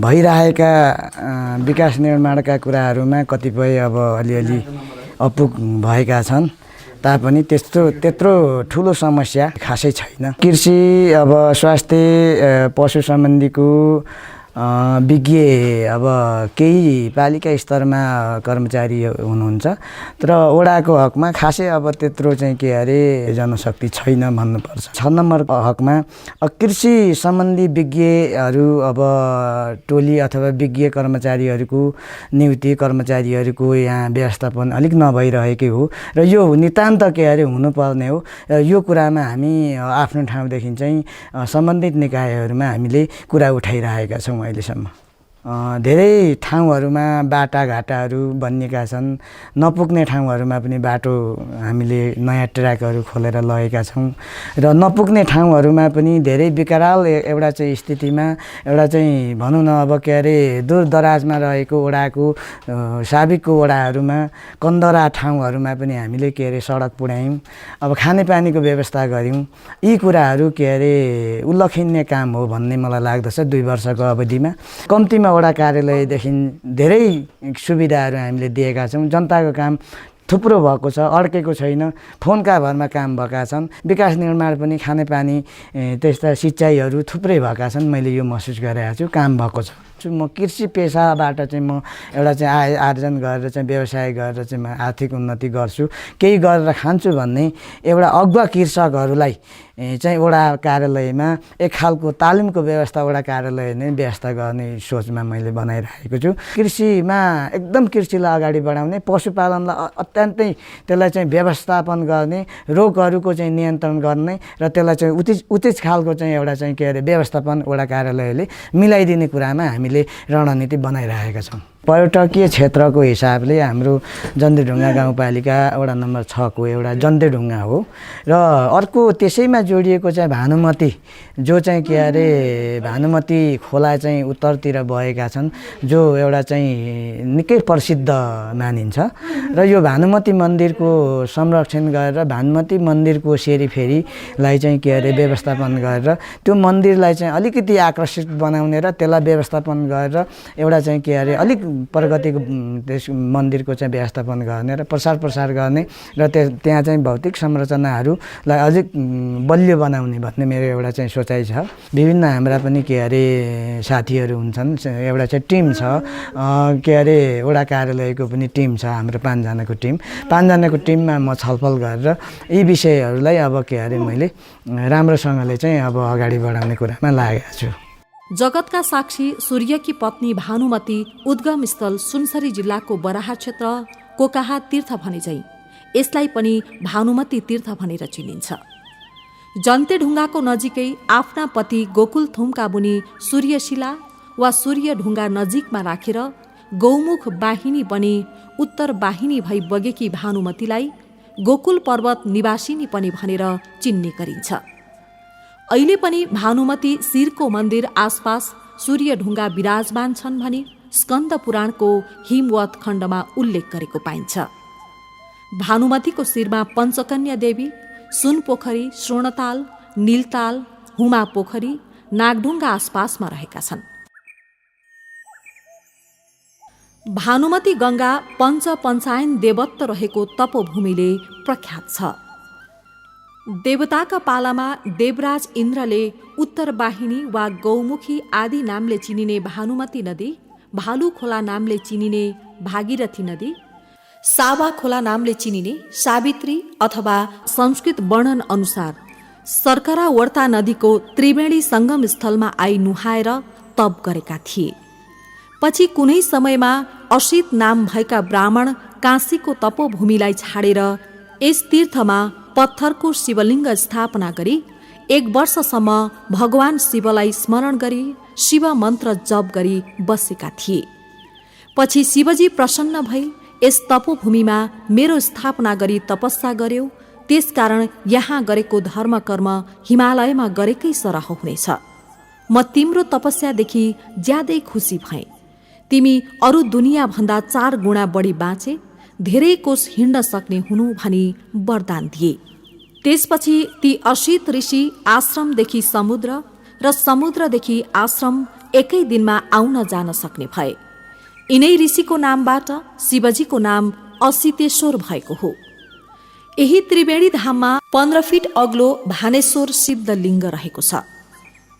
भइरहेका विकास निर्माणका कुराहरूमा कतिपय अब अलिअलि अपुग भएका छन् तापनि त्यत्रो ठुलो समस्या खासै छैन। कृषि अब स्वास्थ्य पशु सम्बन्धीको विज्ञ अब केही पालिका स्तरमा कर्मचारी हुनुहुन्छ, तर वडाको हकमा खासै अब त्यत्रो चाहिँ के अरे जनशक्ति छैन भन्नुपर्छ। 6 नम्बर हकमा कृषि सम्बन्धी विज्ञहरू अब टोली अथवा विज्ञ कर्मचारीहरूको नियुक्ति, कर्मचारीहरूको यहाँ व्यवस्थापन अलिक नभइरहेकै हो र यो नितान्त के अरे हुनुपर्ने हो। यो कुरामा हामी आफ्नो ठाउँदेखि चाहिँ सम्बन्धित निकायहरूमा हामीले कुरा उठाइरहेका छौँ अहिलेसम्म। धेरै ठाउँहरूमा बाटाघाटाहरू बनिएका छन्, नपुग्ने ठाउँहरूमा पनि बाटो हामीले नयाँ ट्र्याकहरू खोलेर लगेका छौँ र नपुग्ने ठाउँहरूमा पनि धेरै विकराल एउटा चाहिँ स्थितिमा एउटा चाहिँ भनौँ न अब के अरे दूरदराजमा रहेको वडाको साबिकको वडाहरूमा कन्दरा ठाउँहरूमा पनि हामीले के अरे सडक पुर्यायौँ, अब खानेपानीको व्यवस्था गऱ्यौँ। यी कुराहरू के अरे उल्लेखनीय काम हो भन्ने मलाई लाग्दछ 2 वर्षको अवधिमा। कम्तीमा वडा कार्यालयदेखि धेरै सुविधाहरू हामीले दिएका छौँ। जनताको काम थुप्रो भएको छ, अड्केको छैन, फोनका भरमा काम भएका छन्। विकास निर्माण पनि खानेपानी त्यस्ता सिँचाइहरू थुप्रै भएका छन्। मैले यो महसुस गरेको छु, काम भएको छ। म कृषि पेसाबाट चाहिँ म एउटा चाहिँ आय आर्जन गरेर चाहिँ व्यवसाय गरेर चाहिँ म आर्थिक उन्नति गर्छु, केही गरेर खान्छु भन्ने एउटा अगुवा कृषकहरूलाई चाहिँ वडा कार्यालयमा एक खालको तालिमको व्यवस्था वडा कार्यालय नै व्यवस्था गर्ने सोचमा मैले बनाइरहेको छु। कृषिमा एकदम कृषिलाई अगाडि बढाउने, पशुपालनलाई अत्यन्तै त्यसलाई चाहिँ व्यवस्थापन गर्ने, रोगहरूको चाहिँ नियन्त्रण गर्ने र त्यसलाई चाहिँ उचित खालको चाहिँ एउटा चाहिँ के अरे व्यवस्थापन वडा कार्यालयले मिलाइदिने कुरामा हामीले रणनीति बनाइरहेका छौँ। पर्यटकीय क्षेत्रको हिसाबले हाम्रो जन्देढुङ्गा गाउँपालिका वडा नम्बर 6 को एउटा जन्देढुङ्गा हो र अर्को त्यसैमा जोडिएको चाहिँ भानुमती, जो चाहिँ के अरे भानुमती खोला चाहिँ उत्तरतिर बहेका छन्, जो एउटा चाहिँ निकै प्रसिद्ध मानिन्छ र यो भानुमती मन्दिरको संरक्षण गरेर भानुमती मन्दिरको सेरीफेरीलाई चाहिँ के अरे व्यवस्थापन गरेर त्यो मन्दिरलाई चाहिँ अलिकति आकर्षित बनाउने र त्यसलाई व्यवस्थापन गरेर एउटा चाहिँ के अरे अलिक प्रगतिको त्यस मन्दिरको चाहिँ व्यवस्थापन गर्ने र प्रसार गर्ने र त्यहाँ चाहिँ भौतिक संरचनाहरूलाई अझै बलियो बनाउने भन्ने मेरो एउटा चाहिँ सोचाइ छ। विभिन्न हाम्रा पनि के अरे साथीहरू हुन्छन्, एउटा चाहिँ टिम छ, के अरे वडा कार्यालयको पनि टिम छ, हाम्रो 5 जनाको टिम। 5 जनाको टिममा म छलफल गरेर यी विषयहरूलाई अब के अरे मैले राम्रोसँगले चाहिँ अब अगाडि बढाउने कुरामा लागेको छु। जगतका साक्षी सूर्यकी पत्नी भानुमती उद्गम स्थल सुनसरी जिल्लाको बराहा क्षेत्र कोकाहा तीर्थ भने झैं यसलाई पनि भानुमती तीर्थ भनेर चिनिन्छ। जन्तेढुङ्गाको नजिकै आफ्ना पति गोकुल थुमका बुनी सूर्यशिला वा सूर्यढुङ्गा नजिकमा राखेर गौमुख वाहिनी बनी उत्तर वाहिनी भई बगेकी भानुमतीलाई गोकुल पर्वत निवासिनी पनि भनेर चिन्ने गरिन्छ। अहिले पनि भानुमती शिरको मन्दिर आसपास सूर्यढुङ्गा विराजमान छन् भनी स्कन्द पुराणको हिमवत खण्डमा उल्लेख गरेको पाइन्छ। भानुमतीको शिरमा पञ्चकन्या देवी, सुनपोखरी, श्रोणताल, नीलताल, हुमा पोखरी, नागढुङ्गा आसपासमा रहेका छन्। भानुमती गङ्गा पञ्चपञ्चायन देवत्व रहेको तपोभूमिले प्रख्यात छ। देवताका पालामा देवराज इन्द्रले उत्तर वाहिनी वा गौमुखी आदि नामले चिनिने भानुमती नदी, भालु खोला नामले चिनिने भागीरथी नदी, सावा खोला नामले चिनिने सावित्री अथवा संस्कृत वर्णन अनुसार सर्करा वर्ता नदीको त्रिवेणी सङ्गम स्थलमा आई नुहाएर तप गरेका थिए। पछि कुनै समयमा असित नाम भएका ब्राह्मण काशीको तपोभूमिलाई छाडेर यस तीर्थमा पत्थरको शिवलिङ्ग स्थापना गरी 1 वर्षसम्म भगवान शिवलाई स्मरण गरी शिव मन्त्र जप गरी बसेका थिए। पछि शिवजी प्रसन्न भई यस तपोभूमिमा मेरो स्थापना गरी तपस्या गर्यो, त्यसकारण यहाँ गरेको धर्म कर्म हिमालयमा गरेकै सरह हुनेछ। म तिम्रो तपस्यादेखि ज्यादै खुसी भएँ। तिमी अरू दुनियाँभन्दा 4 गुणा बढी बाँचे, धेरै कोष हिँड्न सक्ने हुनु भनी वरदान दिए। त्यसपछि ती असित ऋषि आश्रमदेखि समुद्र र समुद्रदेखि आश्रम एकै दिनमा आउन जान सक्ने भए। यिनै ऋषिको नामबाट शिवजीको नाम असितेश्वर भएको हो। यही त्रिवेणी धाममा 15 फिट अग्लो भानेश्वर शिवलिङ्ग रहेको छ।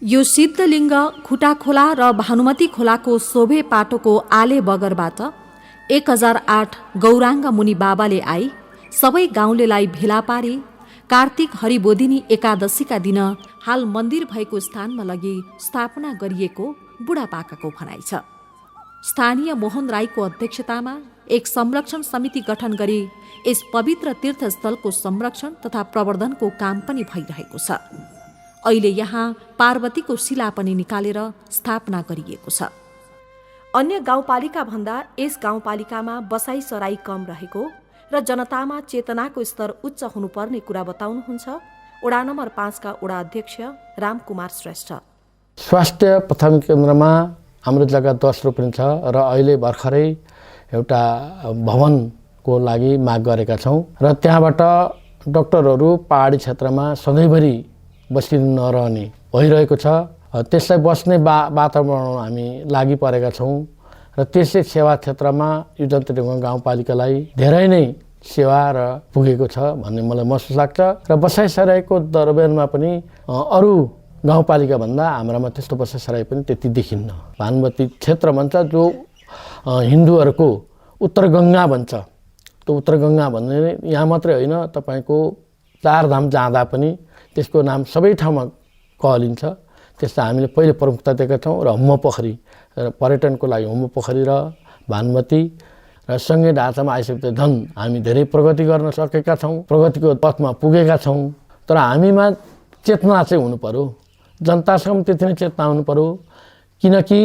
यो सिद्धलिङ्ग खुटा खोला र भानुमती खोलाको शोभे पाटोको आले बगरबाट 1008 गौराङ्ग मुनि बाबाले आई सबै गाउँलेलाई भेला पारी कार्तिक हरिबोधिनी एकादशीका दिन हाल मन्दिर भएको स्थानमा लगी स्थापना गरिएको बुढापाकाको भनाइ छ। स्थानीय मोहन राईको अध्यक्षतामा एक संरक्षण समिति गठन गरी यस पवित्र तीर्थस्थलको संरक्षण तथा प्रवर्धनको काम पनि भइरहेको छ। अहिले यहाँ पार्वतीको शिला पनि निकालेर स्थापना गरिएको छ। अन्य गाउँपालिका भन्दा यस गाउँपालिकामा बसाई सराई कम रहेको र जनतामा चेतनाको स्तर उच्च हुनुपर्ने कुरा बताउनुहुन्छ वडा नम्बर 5 का वडा अध्यक्ष रामकुमार श्रेष्ठ। स्वास्थ्य प्राथमिक केन्द्रमा हाम्रो जग्गा 10 रोपनी छ र अहिले भर्खरै एउटा भवनको लागि माग गरेका छौँ र त्यहाँबाट डाक्टरहरू पहाडी क्षेत्रमा सधैँभरि बसी नरहने भइरहेको छ। त्यसलाई बस्ने वातावरण हामी लागि परेका छौँ र त्यसले सेवा क्षेत्रमा यो जन्तेढुङ्गा गाउँपालिकालाई धेरै नै सेवा र पुगेको छ भन्ने मलाई महसुस लाग्छ र बसाइसराईको दरबारमा पनि अरू गाउँपालिका भन्दा हाम्रामा त्यस्तो बसाइसराई पनि त्यति देखिन्न। भानुमती क्षेत्र भन्छ जो हिन्दूहरूको उत्तर गङ्गा भन्छ। त्यो उत्तर गङ्गा भन्ने यहाँ मात्रै होइन, तपाईँको चारधाम जाँदा पनि त्यसको नाम सबै ठाउँमा कहलिन्छ। त्यसलाई हामीले पहिले प्रमुखता दिएका छौँ र हुम्म पोखरी र पर्यटनको लागि हुम्म पोखरी र भानुमती र सँगै ढाँचामा आइसकेपछि झन् हामी धेरै प्रगति गर्न सकेका छौँ, प्रगतिको पथमा पुगेका छौँ। तर हामीमा चेतना चाहिँ हुनु पर्यो, जनतासँग त्यति नै चेतना हुनु पर्यो, किनकि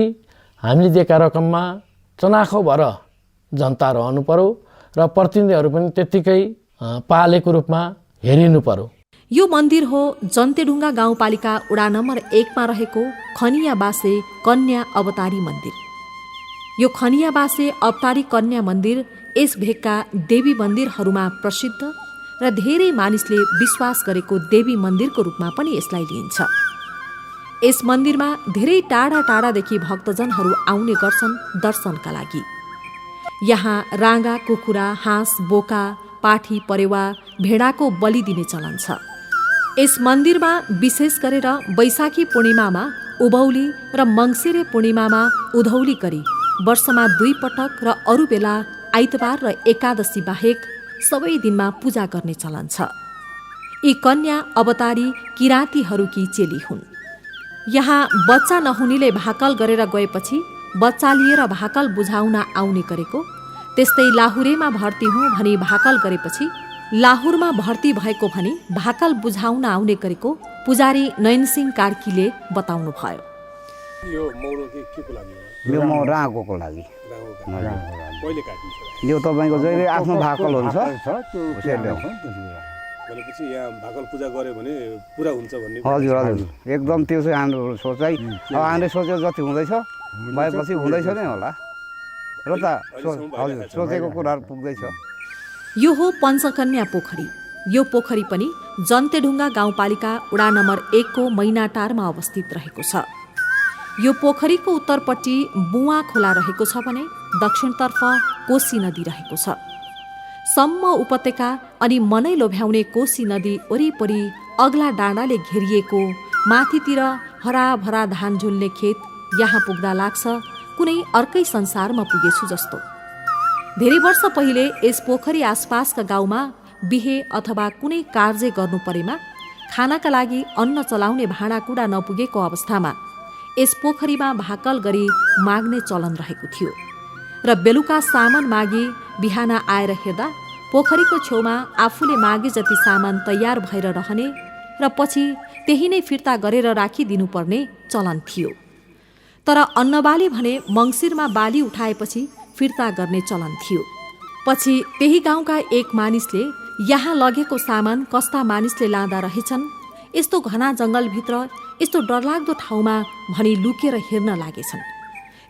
हामीले दिएका रकममा चनाखो भएर जनता रहनु पर्यो र प्रतिनिधिहरू पनि त्यत्तिकै पालेको रूपमा हेरिनु पर्यो। यो मन्दिर हो जन्तेढुङ्गा गाउँपालिका वडा नम्बर 1 मा रहेको खनियाबासे कन्या अवतारी मन्दिर। यो खनियाबासे अवतारी कन्या मन्दिर यस भेगका देवी मन्दिरहरूमा प्रसिद्ध र धेरै मानिसले विश्वास गरेको देवी मन्दिरको रूपमा पनि यसलाई लिइन्छ। यस मन्दिरमा धेरै टाढा टाढादेखि भक्तजनहरू आउने गर्छन् दर्शनका लागि। यहाँ राँगा, कुखुरा, हाँस, बोका, पाठी, परेवा, भेडाको बलि दिने चलन छ। यस मन्दिरमा विशेष गरेर वैशाखी पूर्णिमामा उभौली र मङ्सिरे पूर्णिमामा उधौली गरी वर्षमा 2 पटक र अरू बेला आइतबार र एकादशी बाहेक सबै दिनमा पूजा गर्ने चलन छ। यी कन्या अवतारी किराँतीहरूकी चेली हुन्। यहाँ बच्चा नहुनेले भाकल गरेर गएपछि बच्चा लिएर भाकल बुझाउन आउने गरेको, त्यस्तै लाहुरेमा भर्ती हुँ भनी भाकल गरेपछि लाहुरमा भर्ती भएको भनी भाकल बुझाउन आउने गरेको पुजारी नयनसिंह कार्कीले बताउनु भयो। यो मौरो आगोको लागि यो तपाईँको जहिले आफ्नो भाकल हुन्छ भनेपछि यहाँ भाकल पूजा गऱ्यो भने पुरा हुन्छ भन्ने। हजुर हजुर, एकदम त्यो चाहिँ हाम्रो सोचाइ। अब हामीले सोचेको जति हुँदैछ भएपछि हुँदैछ नै होला र त हजुर सोचेको कुराहरू पुग्दैछ। यो हो पञ्चकन्या पोखरी। यो पोखरी पनि जन्तेढुङ्गा गाउँपालिका वडा नम्बर 1 को मैनाटारमा अवस्थित रहेको छ। यो पोखरीको उत्तरपट्टि बुवा खोला रहेको छ भने दक्षिणतर्फ कोशी नदी रहेको छ। सम्म उपत्यका अनि मनै लोभ्याउने कोशी नदी वरिपरि अग्ला डाँडाले घेरिएको माथितिर हराभरा धान झुल्ने खेत यहाँ पुग्दा लाग्छ कुनै अर्कै संसारमा पुगेछु जस्तो। धेरै वर्ष पहिले यस पोखरी आसपासका गाउँमा बिहे अथवा कुनै कार्य गर्नु परेमा खानाका लागि अन्न चलाउने भाँडाकुँडा नपुगेको अवस्थामा यस पोखरीमा भाकल गरी माग्ने चलन रहेको थियो र बेलुका सामान मागी बिहान आएर हेर्दा पोखरीको छेउमा आफूले मागे जति सामान तयार भएर रहने र पछि त्यही नै फिर्ता गरेर राखिदिनुपर्ने चलन थियो। तर अन्नबाली भने मङ्सिरमा बाली उठाएपछि फिर्ता गर्ने चलन थियो। पछि त्यही गाउँका एक मानिसले यहाँ लगेको सामान कस्ता मानिसले लाँदा रहेछन्, यस्तो घना जङ्गलभित्र यस्तो डरलाग्दो ठाउँमा भनी लुकेर हेर्न लागेछन्।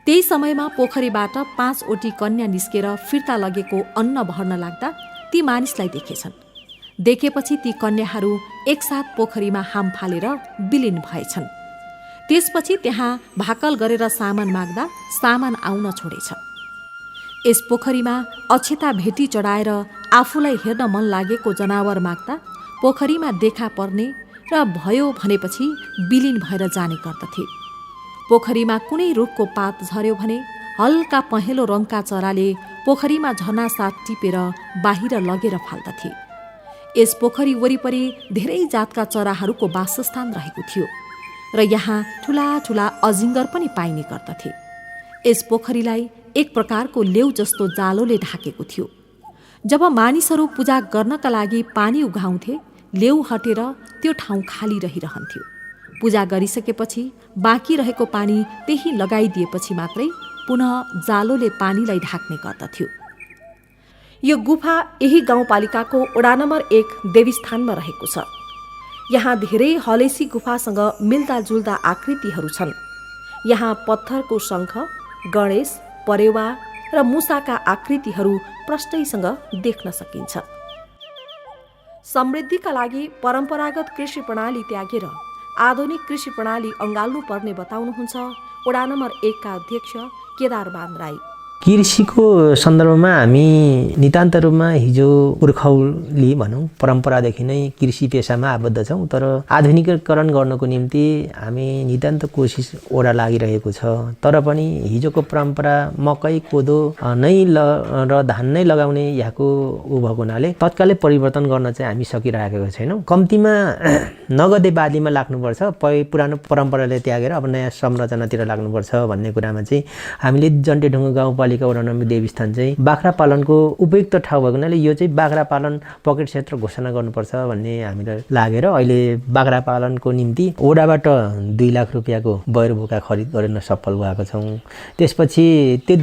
त्यही समयमा पोखरीबाट 5 कन्या निस्केर फिर्ता लगेको अन्न भर्न लाग्दा ती मानिसलाई देखेछन्। देखेपछि ती कन्याहरू एकसाथ पोखरीमा हाम फालेर विलीन भएछन्। त्यसपछि त्यहाँ भाकल गरेर सामान माग्दा सामान आउन छोडेछ। यस पोखरीमा अक्षता भेटी चढाएर आफूलाई हेर्न मन लागेको जनावर माग्दा पोखरीमा देखा पर्ने र भयो भनेपछि विलीन भएर जाने गर्दथे। पोखरीमा कुनै रुखको पात झर्यो भने हल्का पहेँलो रङका चराले पोखरीमा झर्ना साथ टिपेर बाहिर लगेर फाल्दथे। यस पोखरी वरिपरि धेरै जातका चराहरूको वासस्थान रहेको थियो र यहाँ ठुला ठुला अजिङ्गर पनि पाइने गर्दथे। यस पोखरीलाई एक प्रकारको लेउ जस्तो जालोले ढाकेको थियो। जब मानिसहरू पूजा गर्नका लागि पानी उघाउँथे, लेउ हटेर त्यो ठाउँ खाली रहिरहन्थ्यो। पूजा गरिसकेपछि बाँकी रहेको पानी त्यही लगाइदिएपछि मात्रै पुनः जालोले पानीलाई ढाक्ने गर्दथ्यो। यो गुफा यही गाउँपालिकाको वडा नम्बर 1 देवीस्थानमा रहेको छ। यहाँ धेरै हलेसी गुफासँग मिल्दाजुल्दा आकृतिहरू छन्। यहाँ पत्थरको शङ्ख, गणेश, परेवा र मुसाका आकृतिहरू प्रष्टैसँग देख्न सकिन्छ। समृद्धिका लागि परम्परागत कृषि प्रणाली त्यागेर आधुनिक कृषि प्रणाली अँगाल्नु पर्ने बताउनुहुन्छ वडा नम्बर 1 का अध्यक्ष केदारमान राई। कृषिको सन्दर्भमा हामी नितान्त रूपमा हिजो पुर्खौली भनौँ परम्परादेखि नै कृषि पेसामा आबद्ध छौँ, तर आधुनिकीकरण गर्नको निम्ति हामी नितान्त कोसिस ओडा लागिरहेको छ। तर पनि हिजोको परम्परा मकै कोदो नै र धान नै लगाउने यहाँको ऊ भएको हुनाले तत्कालै परिवर्तन गर्न चाहिँ हामी सकिरहेको छैनौँ। कम्तीमा नगदे बालीमा लाग्नुपर्छ, पुरानो परम्पराले त्यागेर अब नयाँ संरचनातिर लाग्नुपर्छ भन्ने कुरामा चाहिँ हामीले जन्टेढुङ्गा गाउँपालिका वडा नम्बर देवीस्थान चाहिँ बाख्रा पालनको उपयुक्त ठाउँ भएको हुनाले यो चाहिँ बाख्रा पालन पकेट क्षेत्र घोषणा गर्नुपर्छ भन्ने हामीलाई लागेर अहिले बाख्रा पालनको निम्ति ओडाबाट 2 लाख रुपियाँको बयर बोका खरिद गर्न सफल भएको छौँ। त्यसपछि त्यो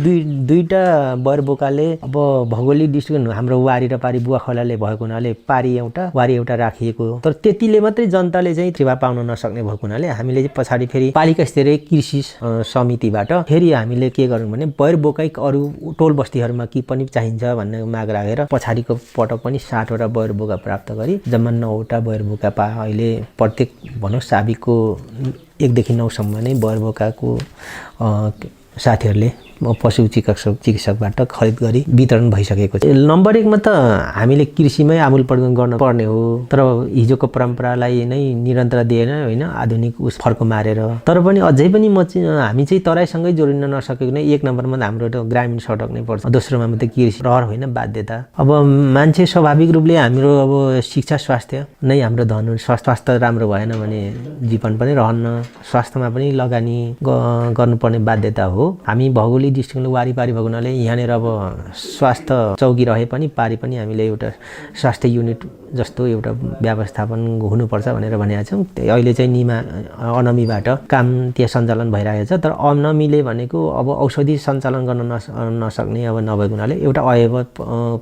दुईटा बयर बोकाले अब भौगोलिक दृष्टिकोण हाम्रो वारी र पारी बुवा खोलाले भएको हुनाले पारी एउटा वारी एउटा राखिएको, तर त्यतिले मात्रै जनताले चाहिँ सेवा पाउन नसक्ने भएको हुनाले हामीले पछाडि फेरि पालिका स्तरीय कृषि समितिबाट फेरि हामीले के गर्यौँ भने बयर बोकै अरू टोल बस्तीहरूमा के पनि चाहिन्छ भन्ने माग राखेर पछाडिको पटक पनि 60 वटा बयर बोका प्राप्त गरी जम्मा 9 वटा बयर बोका अहिले प्रत्येक भनौँ साबिकको 1 देखि 9 सम्म नै बयर बोकाको साथीहरूले पशु चिकित्सकबाट खरिद गरी वितरण भइसकेको छ। नम्बर 1 मा त हामीले कृषिमै आमूल परिवर्तन गर्न पर्ने हो, तर हिजोको परम्परालाई नै निरन्तर दिएन होइन, आधुनिक फर्को मारेर। तर पनि अझै पनि हामी चाहिँ तराईसँगै जोडिन नसकेको नै 1 नम्बरमा हाम्रो त ग्रामीण सडक नै पर्छ, दोस्रोमा मात्रै कृषि रहर होइन बाध्यता। अब मान्छे स्वाभाविक रूपले हाम्रो अब शिक्षा स्वास्थ्य नै हाम्रो धन हो। स्वास्थ्य राम्रो भएन भने जीवन पनि रहन्न, स्वास्थ्यमा पनि लगानी गर्नुपर्ने बाध्यता हो। हामी भौगोलिक डिस्ट्रिक्टले वारिपारी भएको हुनाले यहाँनिर अब स्वास्थ्य चौकी रहे पनि पारी पनि हामीले एउटा स्वास्थ्य युनिट जस्तो एउटा व्यवस्थापन हुनुपर्छ भनेर भनेका छौँ। अहिले चाहिँ अनमीबाट काम त्यहाँ सञ्चालन भइरहेको छ, तर अनमीले भनेको अब औषधि सञ्चालन गर्न नसक्ने अब नभएको हुनाले एउटा अयव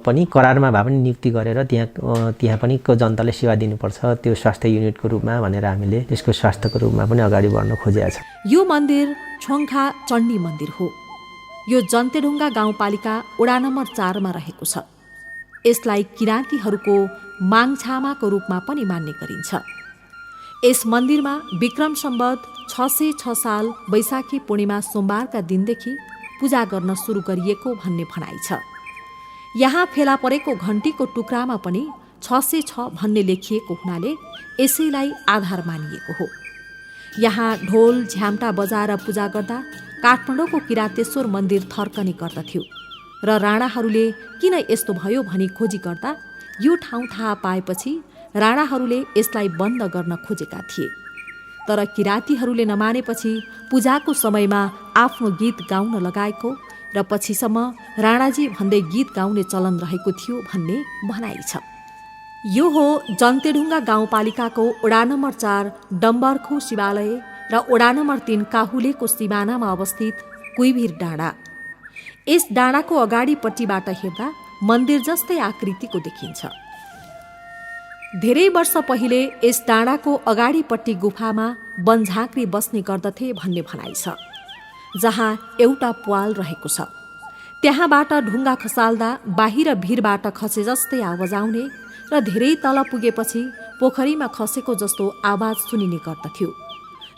पनि करारमा भए पनि नियुक्ति गरेर त्यहाँ पनि जनताले सेवा दिनुपर्छ त्यो स्वास्थ्य युनिटको रूपमा भनेर हामीले त्यसको स्वास्थ्यको रूपमा पनि अगाडि बढ्न खोजेका छौँ। यो मन्दिर छोङ्खा चण्डी मन्दिर हो। यो जन्तेढुङ्गा गाउँपालिका वडा नम्बर 4 मा रहेको छ। यसलाई किराँतीहरूको माङछामाको रूपमा पनि मान्ने गरिन्छ। यस मन्दिरमा विक्रम सम्वत 606 साल वैशाखी पूर्णिमा सोमबारका दिनदेखि पूजा गर्न सुरु गरिएको भन्ने भनाइ छ। यहाँ फेला परेको घन्टीको टुक्रामा पनि 606 भन्ने लेखिएको हुनाले यसैलाई आधार मानिएको हो। यहाँ ढोल झ्याम्टा बजाएर पूजा गर्दा काठमाडौँको किरातेश्वर मन्दिर थर्कने गर्दथ्यो र राणाहरूले किन यस्तो भयो भनी खोजी गर्दा यो ठाउँ थाहा पाएपछि राणाहरूले यसलाई बन्द गर्न खोजेका थिए, तर किरातीहरूले नमानेपछि पूजाको समयमा आफ्नो गीत गाउन लगाएको र पछिसम्म राणाजी भन्दै गीत गाउने चलन रहेको थियो भन्ने भनाइ छ। यो हो जन्तेढुङ्गा गाउँपालिकाको वडा नम्बर 4 डम्बरखु शिवालय र वडा नम्बर 3 काहुलेको सिमानामा अवस्थित कुइभिर डाँडा। यस डाँडाको अगाडिपट्टिबाट हेर्दा मन्दिर जस्तै आकृतिको देखिन्छ। धेरै वर्ष पहिले यस डाँडाको अगाडिपट्टि गुफामा वनझाँक्री बस्ने गर्दथे भन्ने भनाइ छ, जहाँ एउटा प्वाल रहेको छ। त्यहाँबाट ढुङ्गा खसाल्दा बाहिर भिरबाट खसे जस्तै आवाज आउने र धेरै तल पुगेपछि पोखरीमा खसेको जस्तो आवाज सुनिने गर्दथ्यो।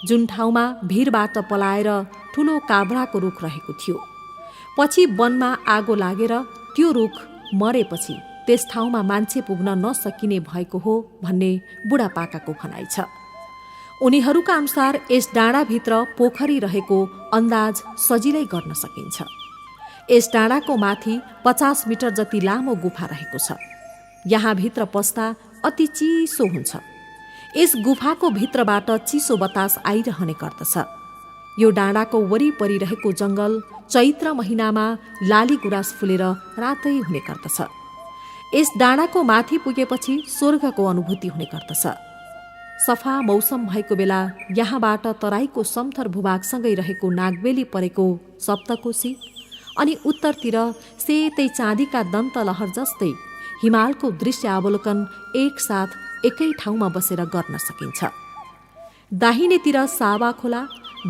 जुन ठाउँमा भिरबाट पलाएर ठुलो काभ्राको रुख रहेको थियो, पछि वनमा आगो लागेर त्यो रुख मरेपछि त्यस ठाउँमा मान्छे पुग्न नसकिने भएको हो भन्ने बुढापाकाको भनाइ छ। उनीहरूका अनुसार यस डाँडाभित्र पोखरी रहेको अन्दाज सजिलै गर्न सकिन्छ। यस डाँडाको माथि 50 मिटर जति लामो गुफा रहेको छ। यहाँ भित्र पस्दा अति चिसो हुन्छ। यस गुफाको भित्रबाट चिसो बतास आइरहने गर्दछ। यो डाँडाको वरिपरि रहेको जङ्गल चैत्र महिनामा लाली गुराँस फुलेर रातै हुने गर्दछ। यस डाँडाको माथि पुगेपछि स्वर्गको अनुभूति हुने गर्दछ। सफा मौसम भएको बेला यहाँबाट तराईको समथर भूभागसँगै रहेको नागबेली परेको सप्तकोशी अनि उत्तरतिर सेतै चाँदीका दन्तलहर जस्तै हिमालको दृश्य अवलोकन एकसाथ एकै ठाउँमा बसेर गर्न सकिन्छ। दाहिनेतिर सावा खोला,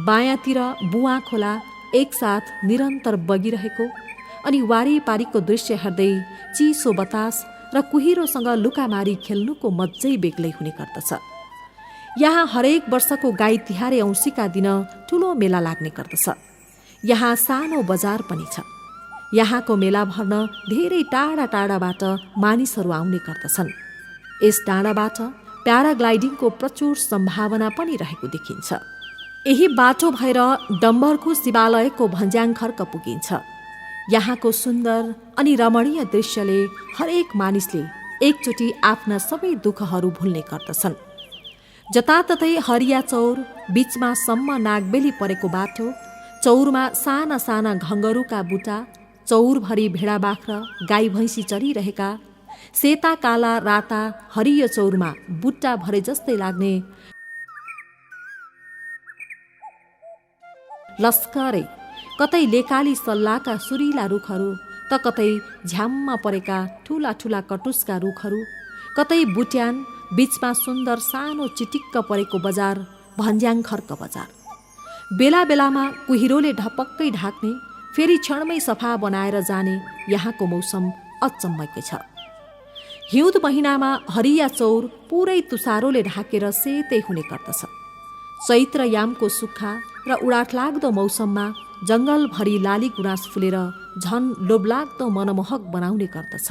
बायाँतिर बुवा खोला एकसाथ निरन्तर बगिरहेको अनि वारीपारीको दृश्य हेर्दै चिसो बतास र कुहिरोसँग लुकामारी खेल्नुको मजै बेग्लै हुने गर्दछ। यहाँ हरेक वर्षको गाई तिहारे औँसीका दिन ठुलो मेला लाग्ने गर्दछ। यहाँ सानो बजार पनि छ। यहाँको मेला भर्न धेरै टाढा टाढाबाट मानिसहरू आउने गर्दछन्। यस डाँडाबाट प्याराग्लाइडिङको प्रचुर सम्भावना पनि रहेको देखिन्छ। यही बाटो भएर डम्बरको शिवालयको भन्ज्याङ खर्क पुगिन्छ। यहाँको सुन्दर अनि रमणीय दृश्यले हरेक मानिसले एकचोटि आफ्ना सबै दुःखहरू भुल्ने गर्दछन्। जताततै हरिया चौर, बीचमा सम्म नागबेली परेको बाटो, चौरमा साना साना घङ्गरुका बुटा, चौरभरि भेडा बाख्रा, गाई भैँसी चरिरहेका, सेता काला राता हरियो चौरमा बुट्टा भरे जस्तै लाग्ने लस्करै, कतै लेकाली सल्लाका सुरिला रुखहरू त कतै झ्याममा परेका ठूला ठूला कटुसका रुखहरू, कतै बुट्यान, बीचमा सुन्दर सानो चिटिक्क परेको बजार भन्ज्याङ खर्क बजार। बेला बेलामा कुहिरोले ढपक्कै ढाक्ने, फेरि क्षणमै सफा बनाएर जाने यहाँको मौसम अचम्मकै छ। हिउँद महिनामा हरिया चौर पुरै तुसारोले ढाकेर सेतै हुने गर्दछ। चैत्र यामको सुक्खा र उडाटलाग्दो मौसममा जङ्गलभरि लाली गुराँस फुलेर झन लोभलाग्दो मनमोहक बनाउने गर्दछ।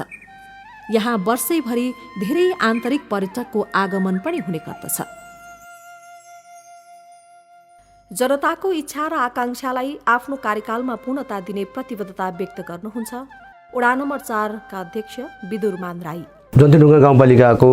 यहाँ वर्षैभरि धेरै आन्तरिक पर्यटकको आगमन पनि हुने गर्दछ। जनताको इच्छा र आकांक्षालाई आफ्नो कार्यकालमा पूर्णता दिने प्रतिबद्धता व्यक्त गर्नुहुन्छ वडा नम्बर 4 का अध्यक्ष विदुरमान राई। जन्तेढुङ्गा गाउँपालिकाको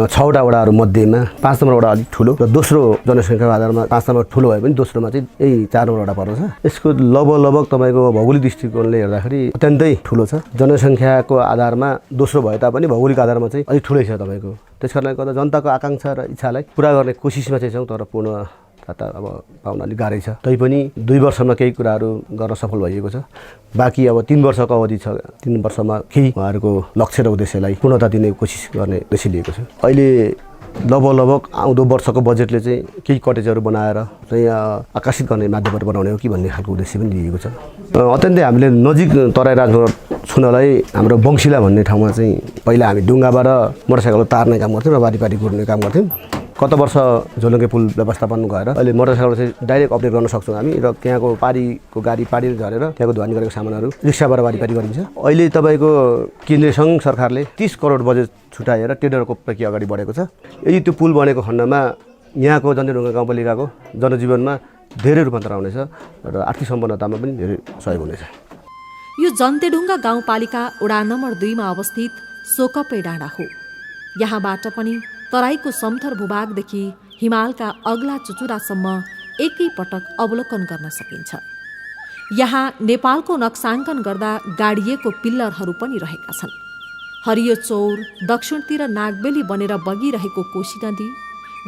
6वटा वडाहरू मध्येमा 5 नम्बर वडा अलिक ठुलो र दोस्रो जनसङ्ख्याको आधारमा 5 नम्बर ठुलो भए पनि दोस्रोमा चाहिँ यही 4 नम्बर वडा पर्दछ। यसको लगभग तपाईँको भौगोलिक दृष्टिकोणले हेर्दाखेरि अत्यन्तै ठुलो छ। जनसङ्ख्याको आधारमा दोस्रो भए तापनि भौगोलिक आधारमा चाहिँ अलिक ठुलै छ तपाईँको। त्यस कारणले गर्दा जनताको आकाङ्क्षा र इच्छालाई पुरा गर्ने कोसिसमा चाहिँ छौँ, तर पूर्णता अब पाउन अलिक गाह्रै छ। तैपनि 2 वर्षमा केही कुराहरू गर्न सफल भइएको छ। बाँकी अब 3 वर्षको अवधि छ। 3 वर्षमा केही उहाँहरूको लक्ष्य र उद्देश्यलाई पूर्णता दिने कोसिस गर्ने उद्देश्य लिएको छ। अहिले लगभग आउँदो वर्षको बजेटले चाहिँ केही कटेजहरू बनाएर चाहिँ आकर्षित गर्ने माध्यमबाट बनाउने हो कि भन्ने खालको उद्देश्य पनि लिएको छ। अत्यन्तै हामीले नजिक तराई राजमार्ग छुनलाई हाम्रो बङ्सिला भन्ने ठाउँमा चाहिँ पहिला हामी डुङ्गाबाट मोटरसाइकल तार्ने काम गर्थ्यौँ र बारीपारी गुड्ने काम गर्थ्यौँ। गत वर्ष झोलुङ्गे पुल व्यवस्थापन गएर अहिले मोटरसाइकल चाहिँ डाइरेक्ट अपडेट गर्न सक्छौँ हामी र त्यहाँको पारीको गाडी पारीले झरेर त्यहाँको ध्वनि गरेको सामानहरू रिक्साबाट बारीपारी गरिन्छ। अहिले तपाईँको केन्द्रीय सङ्घ सरकारले 30 करोड बजेट छुट्याएर टेन्डरको प्रक्रिया अगाडि बढेको छ। यदि त्यो पुल बनेको खण्डमा यहाँको जन्तेढुङ्गा गाउँपालिकाको जनजीवनमा धेरै रूपान्तर आउनेछ र आर्थिक सम्पन्नतामा पनि धेरै सहयोग हुनेछ। यो जन्तेढुङ्गा गाउँपालिका वडा नम्बर 2 मा अवस्थित सोकपे डाँडा हो। यहाँबाट पनि तराईको समथर भूभागदेखि हिमालका अग्ला चुचुरासम्म एकै पटक अवलोकन गर्न सकिन्छ। यहाँ नेपालको नक्साङ्कन गर्दा गाडिएको पिल्लरहरू पनि रहेका छन्। हरियो चौर, दक्षिणतिर नागबेली बनेर बगिरहेको कोशी नदी,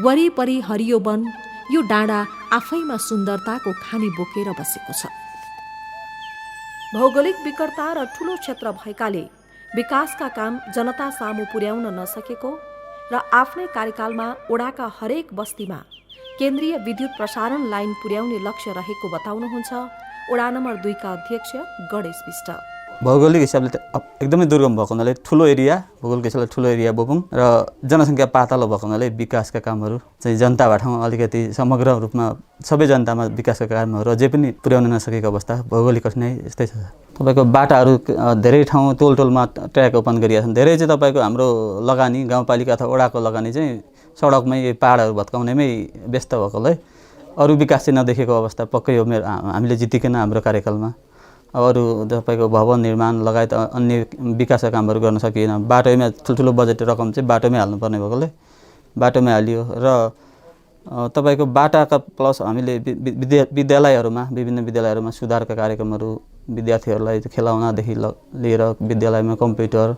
वरिपरि हरियो वन, यो डाँडा आफैमा सुन्दरताको खानी बोकेर बसेको छ। भौगोलिक विकटता र ठूलो क्षेत्र भएकाले विकासका काम जनता सामु पुर्याउन नसकेको र आफ्नै कार्यकालमा वडाका हरेक बस्तीमा केन्द्रीय विद्युत प्रसारण लाइन पुर्याउने लक्ष्य रहेको बताउनुहुन्छ वडा नम्बर 2 का अध्यक्ष गणेश विष्ट। भौगोलिक हिसाबले एकदमै दुर्गम भएको हुनाले ठुलो एरिया, भौगोलिक हिसाबले ठुलो एरिया बोकौँ र जनसङ्ख्या पातलो भएको हुनाले विकासका कामहरू चाहिँ जनताबाट अलिकति समग्र रूपमा सबै जनतामा विकासका कामहरू अझै पनि पुर्याउन नसकेको अवस्था, भौगोलिक कठिनाइ यस्तै छ। तपाईँको बाटाहरू धेरै ठाउँ टोलमा ट्र्याक ओपन गरिएका छन्। धेरै चाहिँ तपाईँको हाम्रो लगानी गाउँपालिका अथवा वडाको लगानी चाहिँ सडकमै पहाडहरू भत्काउनेमै व्यस्त भएकोले अरू विकास चाहिँ नदेखेको अवस्था पक्कै हो। हामीले जितिकन हाम्रो कार्यकालमा अब अरू तपाईँको भवन निर्माण लगायत अन्य विकासका कामहरू गर्न सकिएन। बाटोमा ठुल्ठुलो बजेट रकम चाहिँ बाटोमै हाल्नुपर्ने भएकोले बाटोमै हालियो र तपाईँको बाटाका प्लस हामीले विद्यालयहरूमा विभिन्न विद्यालयहरूमा सुधारका कार्यक्रमहरू विद्यार्थीहरूलाई खेलाउनादेखि लिएर विद्यालयमा कम्प्युटर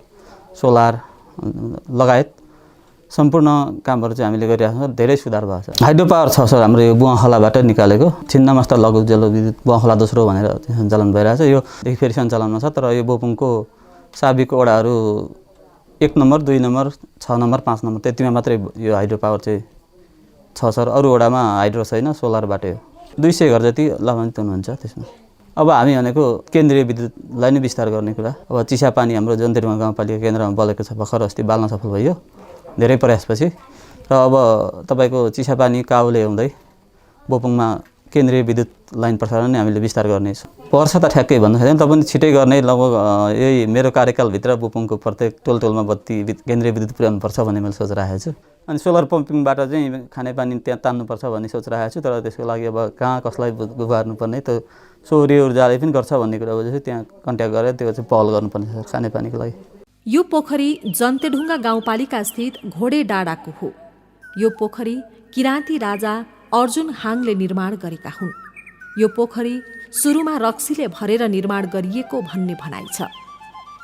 सोलर लगायत सम्पूर्ण कामहरू चाहिँ हामीले गरिरहेका छौँ। धेरै सुधार भएको छ। हाइड्रो पावर छ सर, हाम्रो यो बुवाखोलाबाट निकालेको छिन्नमस्ता लघु जलविद्युत बुवाखोला दोस्रो भनेर सञ्चालन भइरहेछ। योदेखि फेरि सञ्चालनमा छ, तर यो बोपुङको साबिक वडाहरू 1 नम्बर 2 नम्बर 6 नम्बर 5 नम्बर त्यतिमा मात्रै यो हाइड्रो पावर चाहिँ छ सर। अरू वडामा हाइड्रो छैन, सोलरबाटै हो। 200 घर जति लाभान्वित हुनुहुन्छ त्यसमा। अब हामी भनेको केन्द्रीय विद्युतलाई नै विस्तार गर्ने कुरा। अब चिसापानी हाम्रो जन्तेरुवा गाउँपालिका केन्द्रमा बलेको छ, भर्खर अस्ति बाल्न सफल भयो धेरै प्रयासपछि। र अब तपाईँको चिसापानी काउले हुँदै बोपुङमा केन्द्रीय विद्युत लाइन प्रसारण नै हामीले विस्तार गर्नेछौँ। पर्छ त ठ्याक्कै भन्नु छैन, तपाईँ छिटै गर्ने लगभग यही मेरो कार्यकालभित्र बोपुङको प्रत्येक टोलमा बत्ती केन्द्रीय विद्युत पुर्याउनुपर्छ भन्ने मैले सोचिरहेको छु। अनि सोलर पम्पिङबाट चाहिँ खानेपानी त्यहाँ तान्नुपर्छ भन्ने सोचिरहेको छु। तर त्यसको लागि अब कहाँ कसलाई गुबार्नुपर्ने त्यो सौर्य ऊर्जाले पनि गर्छ भन्ने कुरा बुझेपछि त्यहाँ कन्ट्याक्ट गरेर त्यो चाहिँ पहल गर्नुपर्ने छ खानेपानीको लागि। यो पोखरी जन्तेढुङ्गा गाउँपालिका स्थित घोडे डाँडाको हो। यो पोखरी किराँती राजा अर्जुन हाङले निर्माण गरेका हुन्। यो पोखरी सुरुमा रक्सीले भरेर निर्माण गरिएको भन्ने भनाइ छ।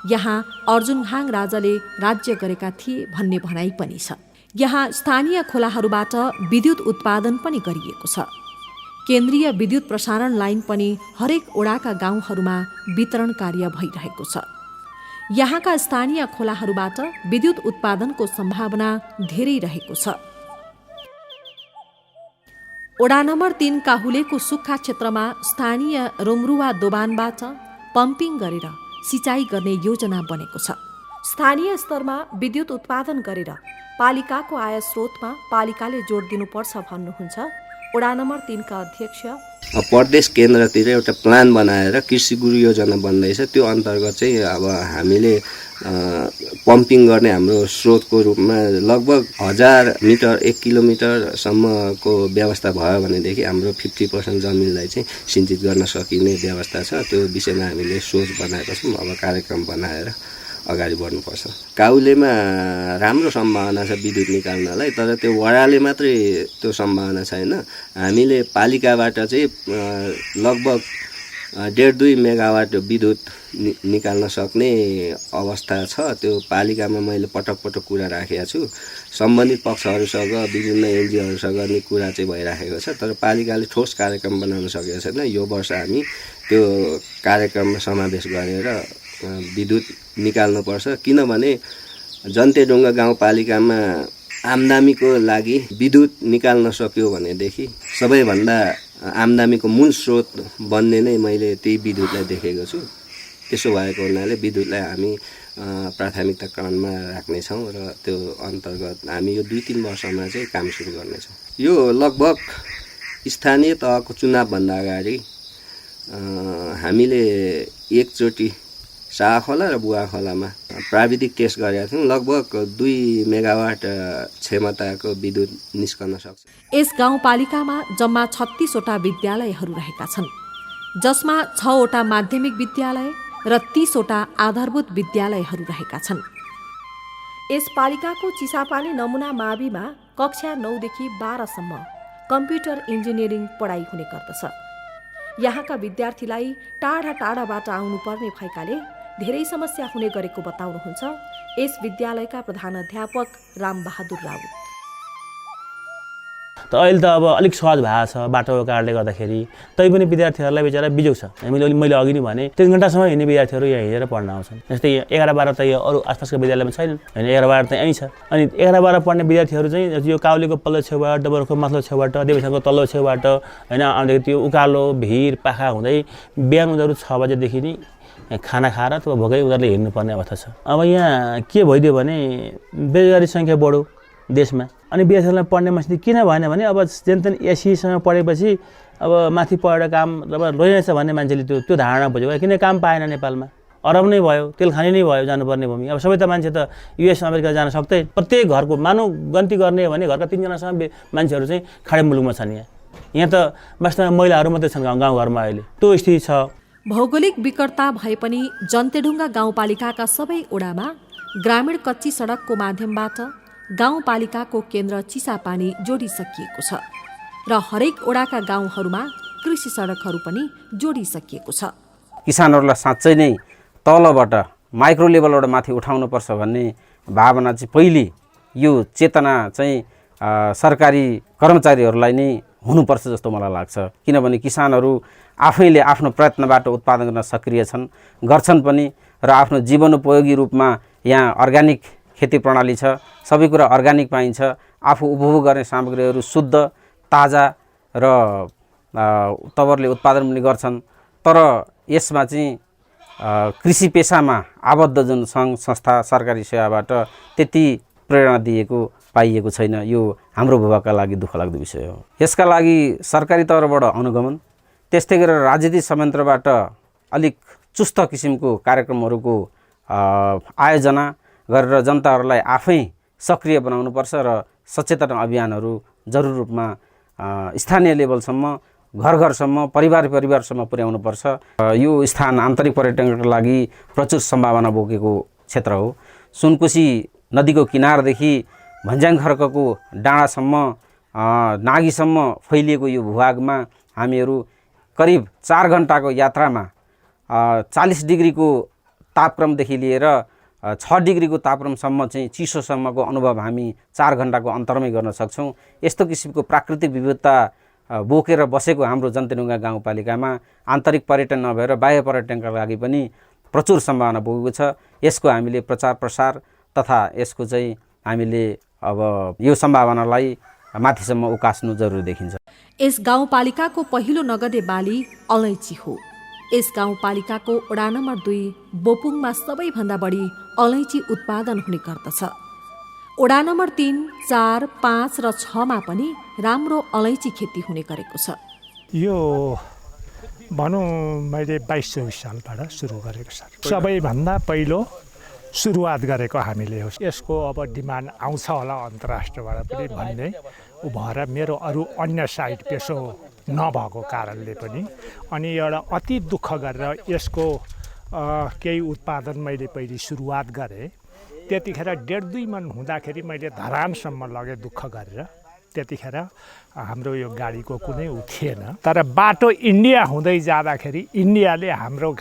यहाँ अर्जुन हाङ राजाले राज्य गरेका थिए भन्ने भनाइ पनि छ। यहाँ स्थानीय खोलाहरूबाट विद्युत उत्पादन पनि गरिएको छ। केन्द्रीय विद्युत प्रसारण लाइन पनि हरेक ओडाका गाउँहरूमा वितरण कार्य भइरहेको छ। यहाँका स्थानीय खोलाहरूबाट विद्युत उत्पादनको सम्भावना धेरै रहेको छ। ओडा नम्बर 3 काहुलेको सुक्खा क्षेत्रमा स्थानीय रोमरुवा दोबानबाट पम्पिङ गरेर सिँचाइ गर्ने योजना बनेको छ। स्थानीय स्तरमा विद्युत उत्पादन गरेर पालिकाको आय स्रोतमा पालिकाले जोड दिनुपर्छ भन्नुहुन्छ ओडा नम्बर 3 का अध्यक्ष। प्रदेश केन्द्रतिर एउटा प्लान बनाएर कृषि गुरु योजना बन्दैछ। त्यो अन्तर्गत चाहिँ अब हामीले पम्पिङ गर्ने हाम्रो स्रोतको रूपमा लगभग 1000 मिटर 1 किलोमिटरसम्मको व्यवस्था भयो भनेदेखि हाम्रो 50% जमिनलाई चाहिँ सिंचित गर्न सकिने व्यवस्था छ। त्यो विषयमा हामीले सोच बनाएको छौँ। अब कार्यक्रम बनाएर अगाडि बढ्नुपर्छ। काउलेमा राम्रो सम्भावना छ विद्युत निकाल्नलाई, तर त्यो वडाले मात्रै त्यो सम्भावना छैन। हामीले पालिकाबाट चाहिँ लगभग 1.5-2 मेगावाट विद्युत निकाल्न सक्ने अवस्था छ। त्यो पालिकामा मैले पटक कुरा राखेको छु। सम्बन्धित पक्षहरूसँग विभिन्न एनजिओहरूसँग नि कुरा चाहिँ भइराखेको छ, तर पालिकाले ठोस कार्यक्रम बनाउन सकेको छैन। यो वर्ष हामी त्यो कार्यक्रममा समावेश गरेर विद्युत निकाल्नुपर्छ। किनभने जन्तेढुङ्गा गाउँपालिकामा आम्दानीको लागि विद्युत निकाल्न सक्यो भनेदेखि सबैभन्दा आम्दानीको मूल स्रोत बन्ने नै मैले त्यही विद्युतलाई देखेको छु। त्यसो भएको हुनाले विद्युतलाई हामी प्राथमिकता क्रममा राख्नेछौँ र त्यो अन्तर्गत हामी यो 2-3 वर्षमा चाहिँ काम सुरु गर्नेछौँ। यो लगभग स्थानीय तहको चुनावभन्दा अगाडि हामीले एकचोटि साखोला र बुवाखोलामा प्राविधिक टेस्ट गरेका थियौँ। लगभग 2 मेगावाट क्षमताको विद्युत निस्कन सक्छ। यस गाउँपालिकामा जम्मा 36 वटा विद्यालयहरू रहेका छन्, जसमा 6 वटा माध्यमिक विद्यालय र 30 वटा आधारभूत विद्यालयहरू रहेका छन्। यस पालिकाको चिसापानी नमुना माविमा कक्षा 9 देखि 12 सम्म कम्प्युटर इन्जिनियरिङ पढाइ हुने गर्दछ। यहाँका विद्यार्थीलाई टाढा टाढाबाट आउनुपर्ने भएकाले धेरै समस्या हुने गरेको बताउनुहुन्छ यस विद्यालयका प्रधानाध्यापक रामबहादुर राउत। त अहिले त अब अलिक सहज भएको छ बाटोको कारणले गर्दाखेरि, तैपनि विद्यार्थीहरूलाई बेचारा बिजोग छ। मैले अघि नै भने 3 घण्टासम्म हिँड्ने विद्यार्थीहरू यहाँ हिँडेर पढ्न आउँछन्। जस्तै 11-12 त यो अरू आसपासको विद्यालयमा छैनन् होइन, 11-12 त यहीँ छ। अनि 11-12 पढ्ने विद्यार्थीहरू चाहिँ यो काउलीको पल्लो छेउबाट, डबरको माथिल्लो छेउबाट, देवीसँगको तल्लो छेउबाट होइन आउँदाखेरि त्यो उकालो भिर पाखा हुँदै बिहान उनीहरू 6 बजेदेखि नै खाना खाएर त्यो भोकै उनीहरूले हिँड्नुपर्ने अवस्था छ। अब यहाँ के भइदियो भने बेरोजगारी सङ्ख्या बढ्यो देशमा, अनि विद्यार्थीहरूलाई पढ्ने मस्ती किन भएन भने अब जेनतेन एसीसँग पढेपछि अब माथि पढेर काम अब लैरहेछ भन्ने मान्छेले त्यो धारणा बुझ्यो किन काम पाएन नेपालमा अरब नै भयो तेल खाने नै भयो जानुपर्ने भूमि अब सबै त मान्छे त युएस अमेरिका जान सक्दै प्रत्येक घरको मानव गन्ती गर्ने हो भने घरका 3 जनासम्म मान्छेहरू चाहिँ खाडी मुलुकमा छन् यहाँ त वास्तवमा महिलाहरू मात्रै छन् गाउँघरमा अहिले त्यो स्थिति छ। भौगोलिक विकटता भए पनि जन्तेढुङ्गा गाउँपालिकाका सबै ओडामा ग्रामीण कच्ची सडकको माध्यमबाट गाउँपालिकाको केन्द्र चिसापानी जोडिसकिएको छ र हरेक ओडाका गाउँहरूमा कृषि सडकहरू पनि जोडिसकिएको छ। किसानहरूलाई साँच्चै नै तलबाट माइक्रो लेभलबाट माथि उठाउनुपर्छ भन्ने भावना चाहिँ पहिले यो चेतना चाहिँ सरकारी कर्मचारीहरूलाई नै हुनुपर्छ जस्तो मलाई लाग्छ। किनभने किसानहरू आफैले आफ्नो प्रयत्नबाट उत्पादन गर्न सक्रिय छन्, गर्छन् पनि र आफ्नो जीवनोपयोगी रूपमा यहाँ अर्ग्यानिक खेती प्रणाली छ, सबै कुरा अर्ग्यानिक पाइन्छ, आफू उपभोग गर्ने सामग्रीहरू शुद्ध ताजा र तवरले उत्पादन पनि गर्छन्। तर यसमा चाहिँ कृषि पेसामा आबद्ध जुन सङ्घ संस्था सरकारी सेवाबाट त्यति प्रेरणा दिएको पाइएको छैन। यो हाम्रो भूभागका लागि दुःखलाग्दो विषय हो। यसका लागि सरकारी तौरबाट अनुगमन, त्यस्तै गरेर राजनीतिक संयन्त्रबाट अलिक चुस्त किसिमको कार्यक्रमहरूको आयोजना गरेर जनताहरूलाई आफै सक्रिय बनाउनुपर्छ र सचेतना अभियानहरू जरुर रूपमा स्थानीय लेभलसम्म घर घरसम्म परिवारसम्म पुर्याउनुपर्छ। यो स्थान आन्तरिक पर्यटनको लागि प्रचुर सम्भावना बोकेको क्षेत्र हो। सुनकोशी नदीको किनारदेखि भन्ज्याङ खर्कको डाँडासम्म नागीसम्म फैलिएको यो भूभागमा हामीहरू करिब 4 घण्टाको यात्रामा 40 डिग्रीको तापक्रमदेखि लिएर 6 डिग्रीको तापक्रमसम्म चाहिँ चिसोसम्मको अनुभव हामी 4 घण्टाको अन्तरमै गर्न सक्छौँ। यस्तो किसिमको प्राकृतिक विविधता बोकेर बसेको हाम्रो जन्तेढुङ्गा गाउँपालिकामा आन्तरिक पर्यटन नभएर बाह्य पर्यटनका लागि पनि प्रचुर सम्भावना बोकेको छ। यसको हामीले प्रचार प्रसार तथा यसको चाहिँ हामीले अब यो सम्भावनालाई माथिसम्म उकास्नु जरुरी देखिन्छ। यस गाउँपालिकाको पहिलो नगदे बाली अलैँची हो। यस गाउँपालिकाको वडा नम्बर 2 बोपुङमा सबैभन्दा बढी अलैँची उत्पादन हुने गर्दछ। वडा नम्बर 3, 4, 5 र 6 मा पनि राम्रो अलैँची खेती हुने गरेको छ। यो भनौँ मैले 22-24 सालबाट सुरु गरेको छ। सबैभन्दा पहिलो सुरुवात गरेको हामीले हो। यसको अब डिमान्ड आउँछ होला अन्तर्राष्ट्रियबाट पनि भन्ने उ भएर मेरो अरू अन्य साइड पेसो नभएको कारणले पनि अनि एउटा अति दुःख गरेर यसको केही उत्पादन मैले पहिले सुरुवात गरेँ। त्यतिखेर 1.5-2 मन हुँदाखेरि मैले धरानसम्म लगेँ दुःख गरेर। त्यतिखेर हाम्रो यो गाडीको कुनै उ थिएन। तर बाटो इन्डिया हुँदै जाँदाखेरि इन्डियाले हाम्रो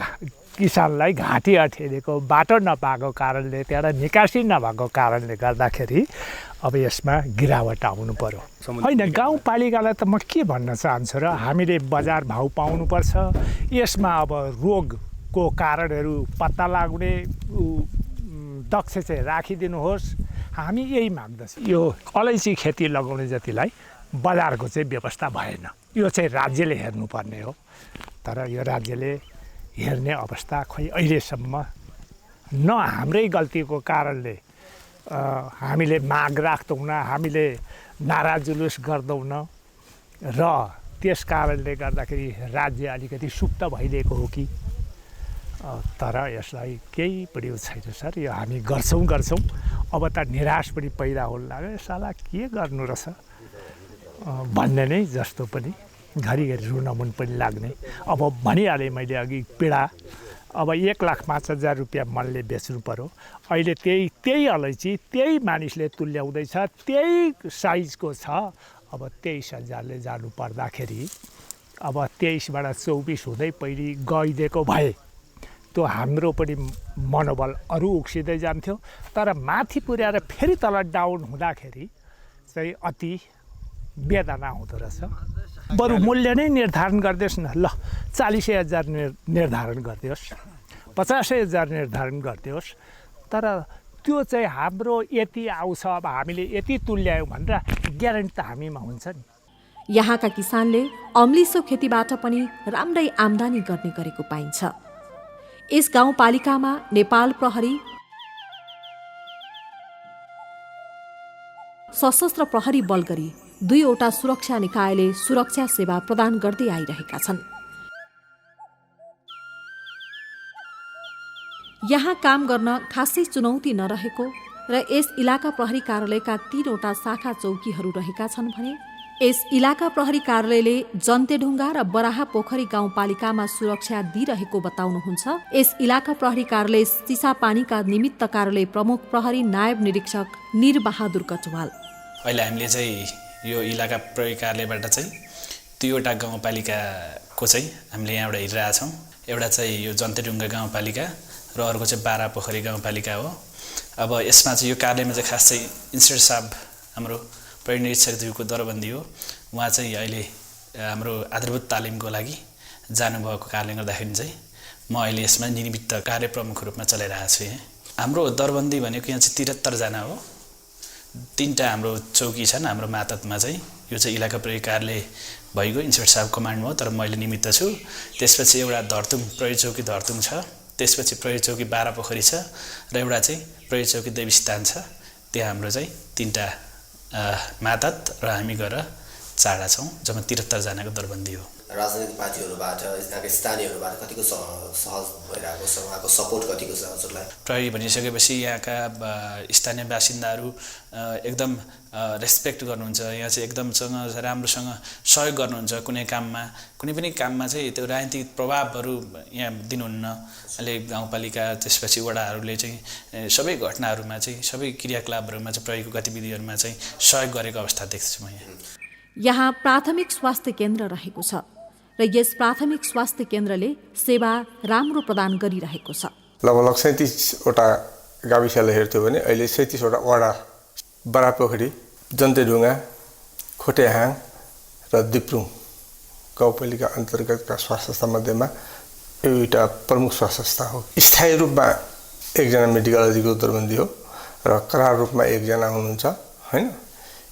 किसानलाई घाँटी अठेलेको बाटो नपाएको कारणले त्यहाँ निकासी नभएको कारणले गर्दाखेरि अब यसमा गिरावट आउनु पर्यो। होइन गाउँपालिकालाई त म के भन्न चाहन्छु र हामीले बजार भाउ पाउनुपर्छ। यसमा अब रोगको कारणहरू पत्ता लाग्ने दक्ष चाहिँ राखिदिनुहोस्। हामी यही माग्दछ। यो अलैँची खेती लगाउने जतिलाई बजारको चाहिँ व्यवस्था भएन। यो चाहिँ राज्यले हेर्नुपर्ने हो। तर यो राज्यले हेर्ने अवस्था खोइ अहिलेसम्म न हाम्रै गल्तीको कारणले हामीले माग राख्दैनौँ, हामीले नारा जुलुस गर्दैनौँ र त्यस कारणले गर्दाखेरि राज्य अलिकति सुप्त भइदिएको हो कि। तर यसलाई केही पनि छैन सर। यो हामी गर्छौँ अब त निराश पनि पैदा हुन लाग्यो। साला के गर्नु रहेछ भन्ने नै जस्तो पनि घरिघरि रुन पनि लाग्ने। अब भनिहालेँ मैले अघि पीडा। अब 1,05,000 रुपियाँ मनले बेच्नु पर्यो। अहिले त्यही अलैँची त्यही मानिसले तुल्याउँदैछ, त्यही साइजको छ। अब 23,000ले जानु पर्दाखेरि अब 23बाट 24 हुँदै पहिले गइदिएको भए त्यो हाम्रो पनि मनोबल अरू उक्सिँदै जान्थ्यो। तर माथि पुर्याएर फेरि तल डाउन हुँदाखेरि चाहिँ अति वेदना हुँदो रहेछ। बरु मूल्य नै निर्धारण गरिदियोस् न। ल 40,000 निर्धारण गरिदियोस्, 50,000 निर्धारण गरिदियोस्। तर त्यो चाहिँ हाम्रो यति आउँछ, अब हामीले यति तुल्यायौँ भनेर ग्यारेन्टी त हामीमा हुन्छ नि। यहाँका किसानले अम्लिसो खेतीबाट पनि राम्रै आम्दानी गर्ने गरेको पाइन्छ। यस गाउँपालिकामा नेपाल प्रहरी, सशस्त्र प्रहरी बल गरी दुईवटा सुरक्षा निकायले सुरक्षा सेवा प्रदान गर्दै आइरहेका छन्। यहाँ काम गर्न खासै चुनौती नरहेको र यस इलाका प्रहरी कार्यालयका 3वटा शाखा चौकीहरू रहेका छन् भने यस इलाका प्रहरी कार्यालयले जन्तेढुङ्गा र बराहा पोखरी गाउँपालिकामा सुरक्षा दिइरहेको बताउनुहुन्छ यस इलाका प्रहरी कार्यालय चिसापानीका निमित्त कार्यालय प्रमुख प्रहरी नायब निरीक्षक निरबहादुर कटवाल। अहिले हामीले चाहिँ यो इलाका प्रहरी कार्यालयबाट चाहिँ 2वटा गाउँपालिकाको चाहिँ हामीले यहाँबाट हेरिरहेछौँ। एउटा चाहिँ यो जन्तेढुङ्गा गाउँपालिका र अर्को चाहिँ बारा पोखरी गाउँपालिका हो। अब यसमा चाहिँ यो कार्यालयमा चाहिँ खास चाहिँ इन्सपेक्टर साहब हाम्रो प्रहरी निरीक्षकज्यूको दरबन्दी हो। उहाँ चाहिँ अहिले हाम्रो आधारभूत तालिमको लागि जानुभएको कारणले गर्दाखेरि चाहिँ म अहिले यसमा निमित्त कार्य प्रमुख रूपमा चलाइरहेको छु। हाम्रो दरबन्दी भनेको यहाँ चाहिँ 73 जना हो। 3टा हाम्रो चौकी छन् हाम्रो मातहतमा चाहिँ। यो चाहिँ इलाका प्रहरी कार्यालय भइगयो, इन्सपेक्टर साहब कमान्डमा हो, तर मैले निमित्त छु। त्यसपछि एउटा धर्तुङ प्रहरी चौकी धर्तुङ छ, त्यसपछि प्रहरी चौकी बारा पोखरी छ र एउटा चाहिँ प्रहरी चौकी देवीस्थान छ। त्यहाँ हाम्रो चाहिँ 3टा मातहत र हामी गएर 4 छौँ। जम्मा 73 जनाको दरबन्दी हो। राजनैतिक पार्टीहरूबाट यहाँका स्थानीयहरूबाट कतिको सहज भइरहेको छ, उहाँको सपोर्ट कतिको छ हजुरलाई? प्रहरी भनिसकेपछि यहाँका स्थानीय बासिन्दाहरू एकदम रेस्पेक्ट गर्नुहुन्छ। यहाँ चाहिँ एकदमसँग राम्रोसँग सहयोग गर्नुहुन्छ। कुनै पनि काममा चाहिँ त्यो राजनीतिक प्रभावहरू यहाँ दिनुहुन्न। अहिले गाउँपालिका त्यसपछि वडाहरूले चाहिँ सबै घटनाहरूमा चाहिँ सबै क्रियाकलापहरूमा चाहिँ प्रहरीको गतिविधिहरूमा चाहिँ सहयोग गरेको अवस्था देख्छु म। यहाँ प्राथमिक स्वास्थ्य केन्द्र रहेको छ र यस प्राथमिक स्वास्थ्य केन्द्रले सेवा राम्रो प्रदान गरिरहेको छ। लगभग 37वटा गाविसलाई हेर्थ्यो भने अहिले 37वटा वडा बरापोखरी, जन्तेढुङ्गा, खोटेहाङ र दिप्रुङ गाउँपालिका अन्तर्गतका स्वास्थ्य संस्था मध्येमा एउटा प्रमुख स्वास्थ्य संस्था हो। स्थायी रूपमा 1जना मेडिकल अधिकृत दरबन्दी हो र करार रूपमा 1 जना हुनुहुन्छ हैन।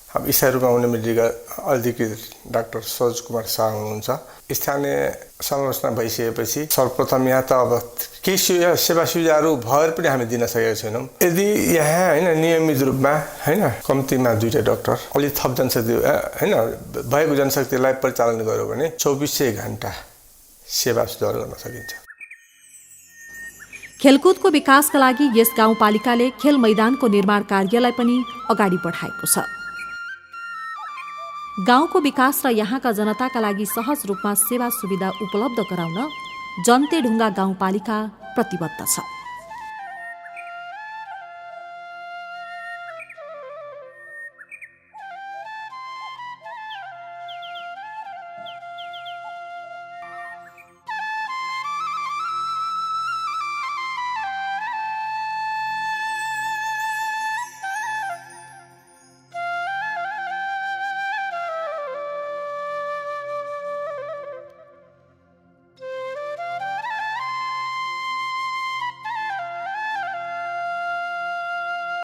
अब स्थायी रूपमा हुने मेडिकल अधिकृत डाक्टर सरोज कुमार शाह हुनुहुन्छ। स्थानीय संरचना भइसकेपछि सर्वप्रथम यहाँ त अब केही सेवा सुविधाहरू भएर पनि हामी दिन सकेका छैनौँ। यदि यहाँ हैन नियमित रूपमा हैन कम्तीमा 2टा डाक्टर अलि थप जनशक्ति हैन भएको जनशक्तिलाई परिचालन गर्यो भने 24 घण्टा सेवा सुधार गर्न सकिन्छ। खेलकुदको विकासका लागि यस गाउँपालिकाले खेल मैदानको निर्माण कार्यलाई पनि अगाडि बढाएको छ। गाउँको विकास र यहाँका जनताका लागि सहज रूपमा सेवा सुविधा उपलब्ध गराउन जन्तेढुङ्गा गाउँपालिका प्रतिबद्ध छ।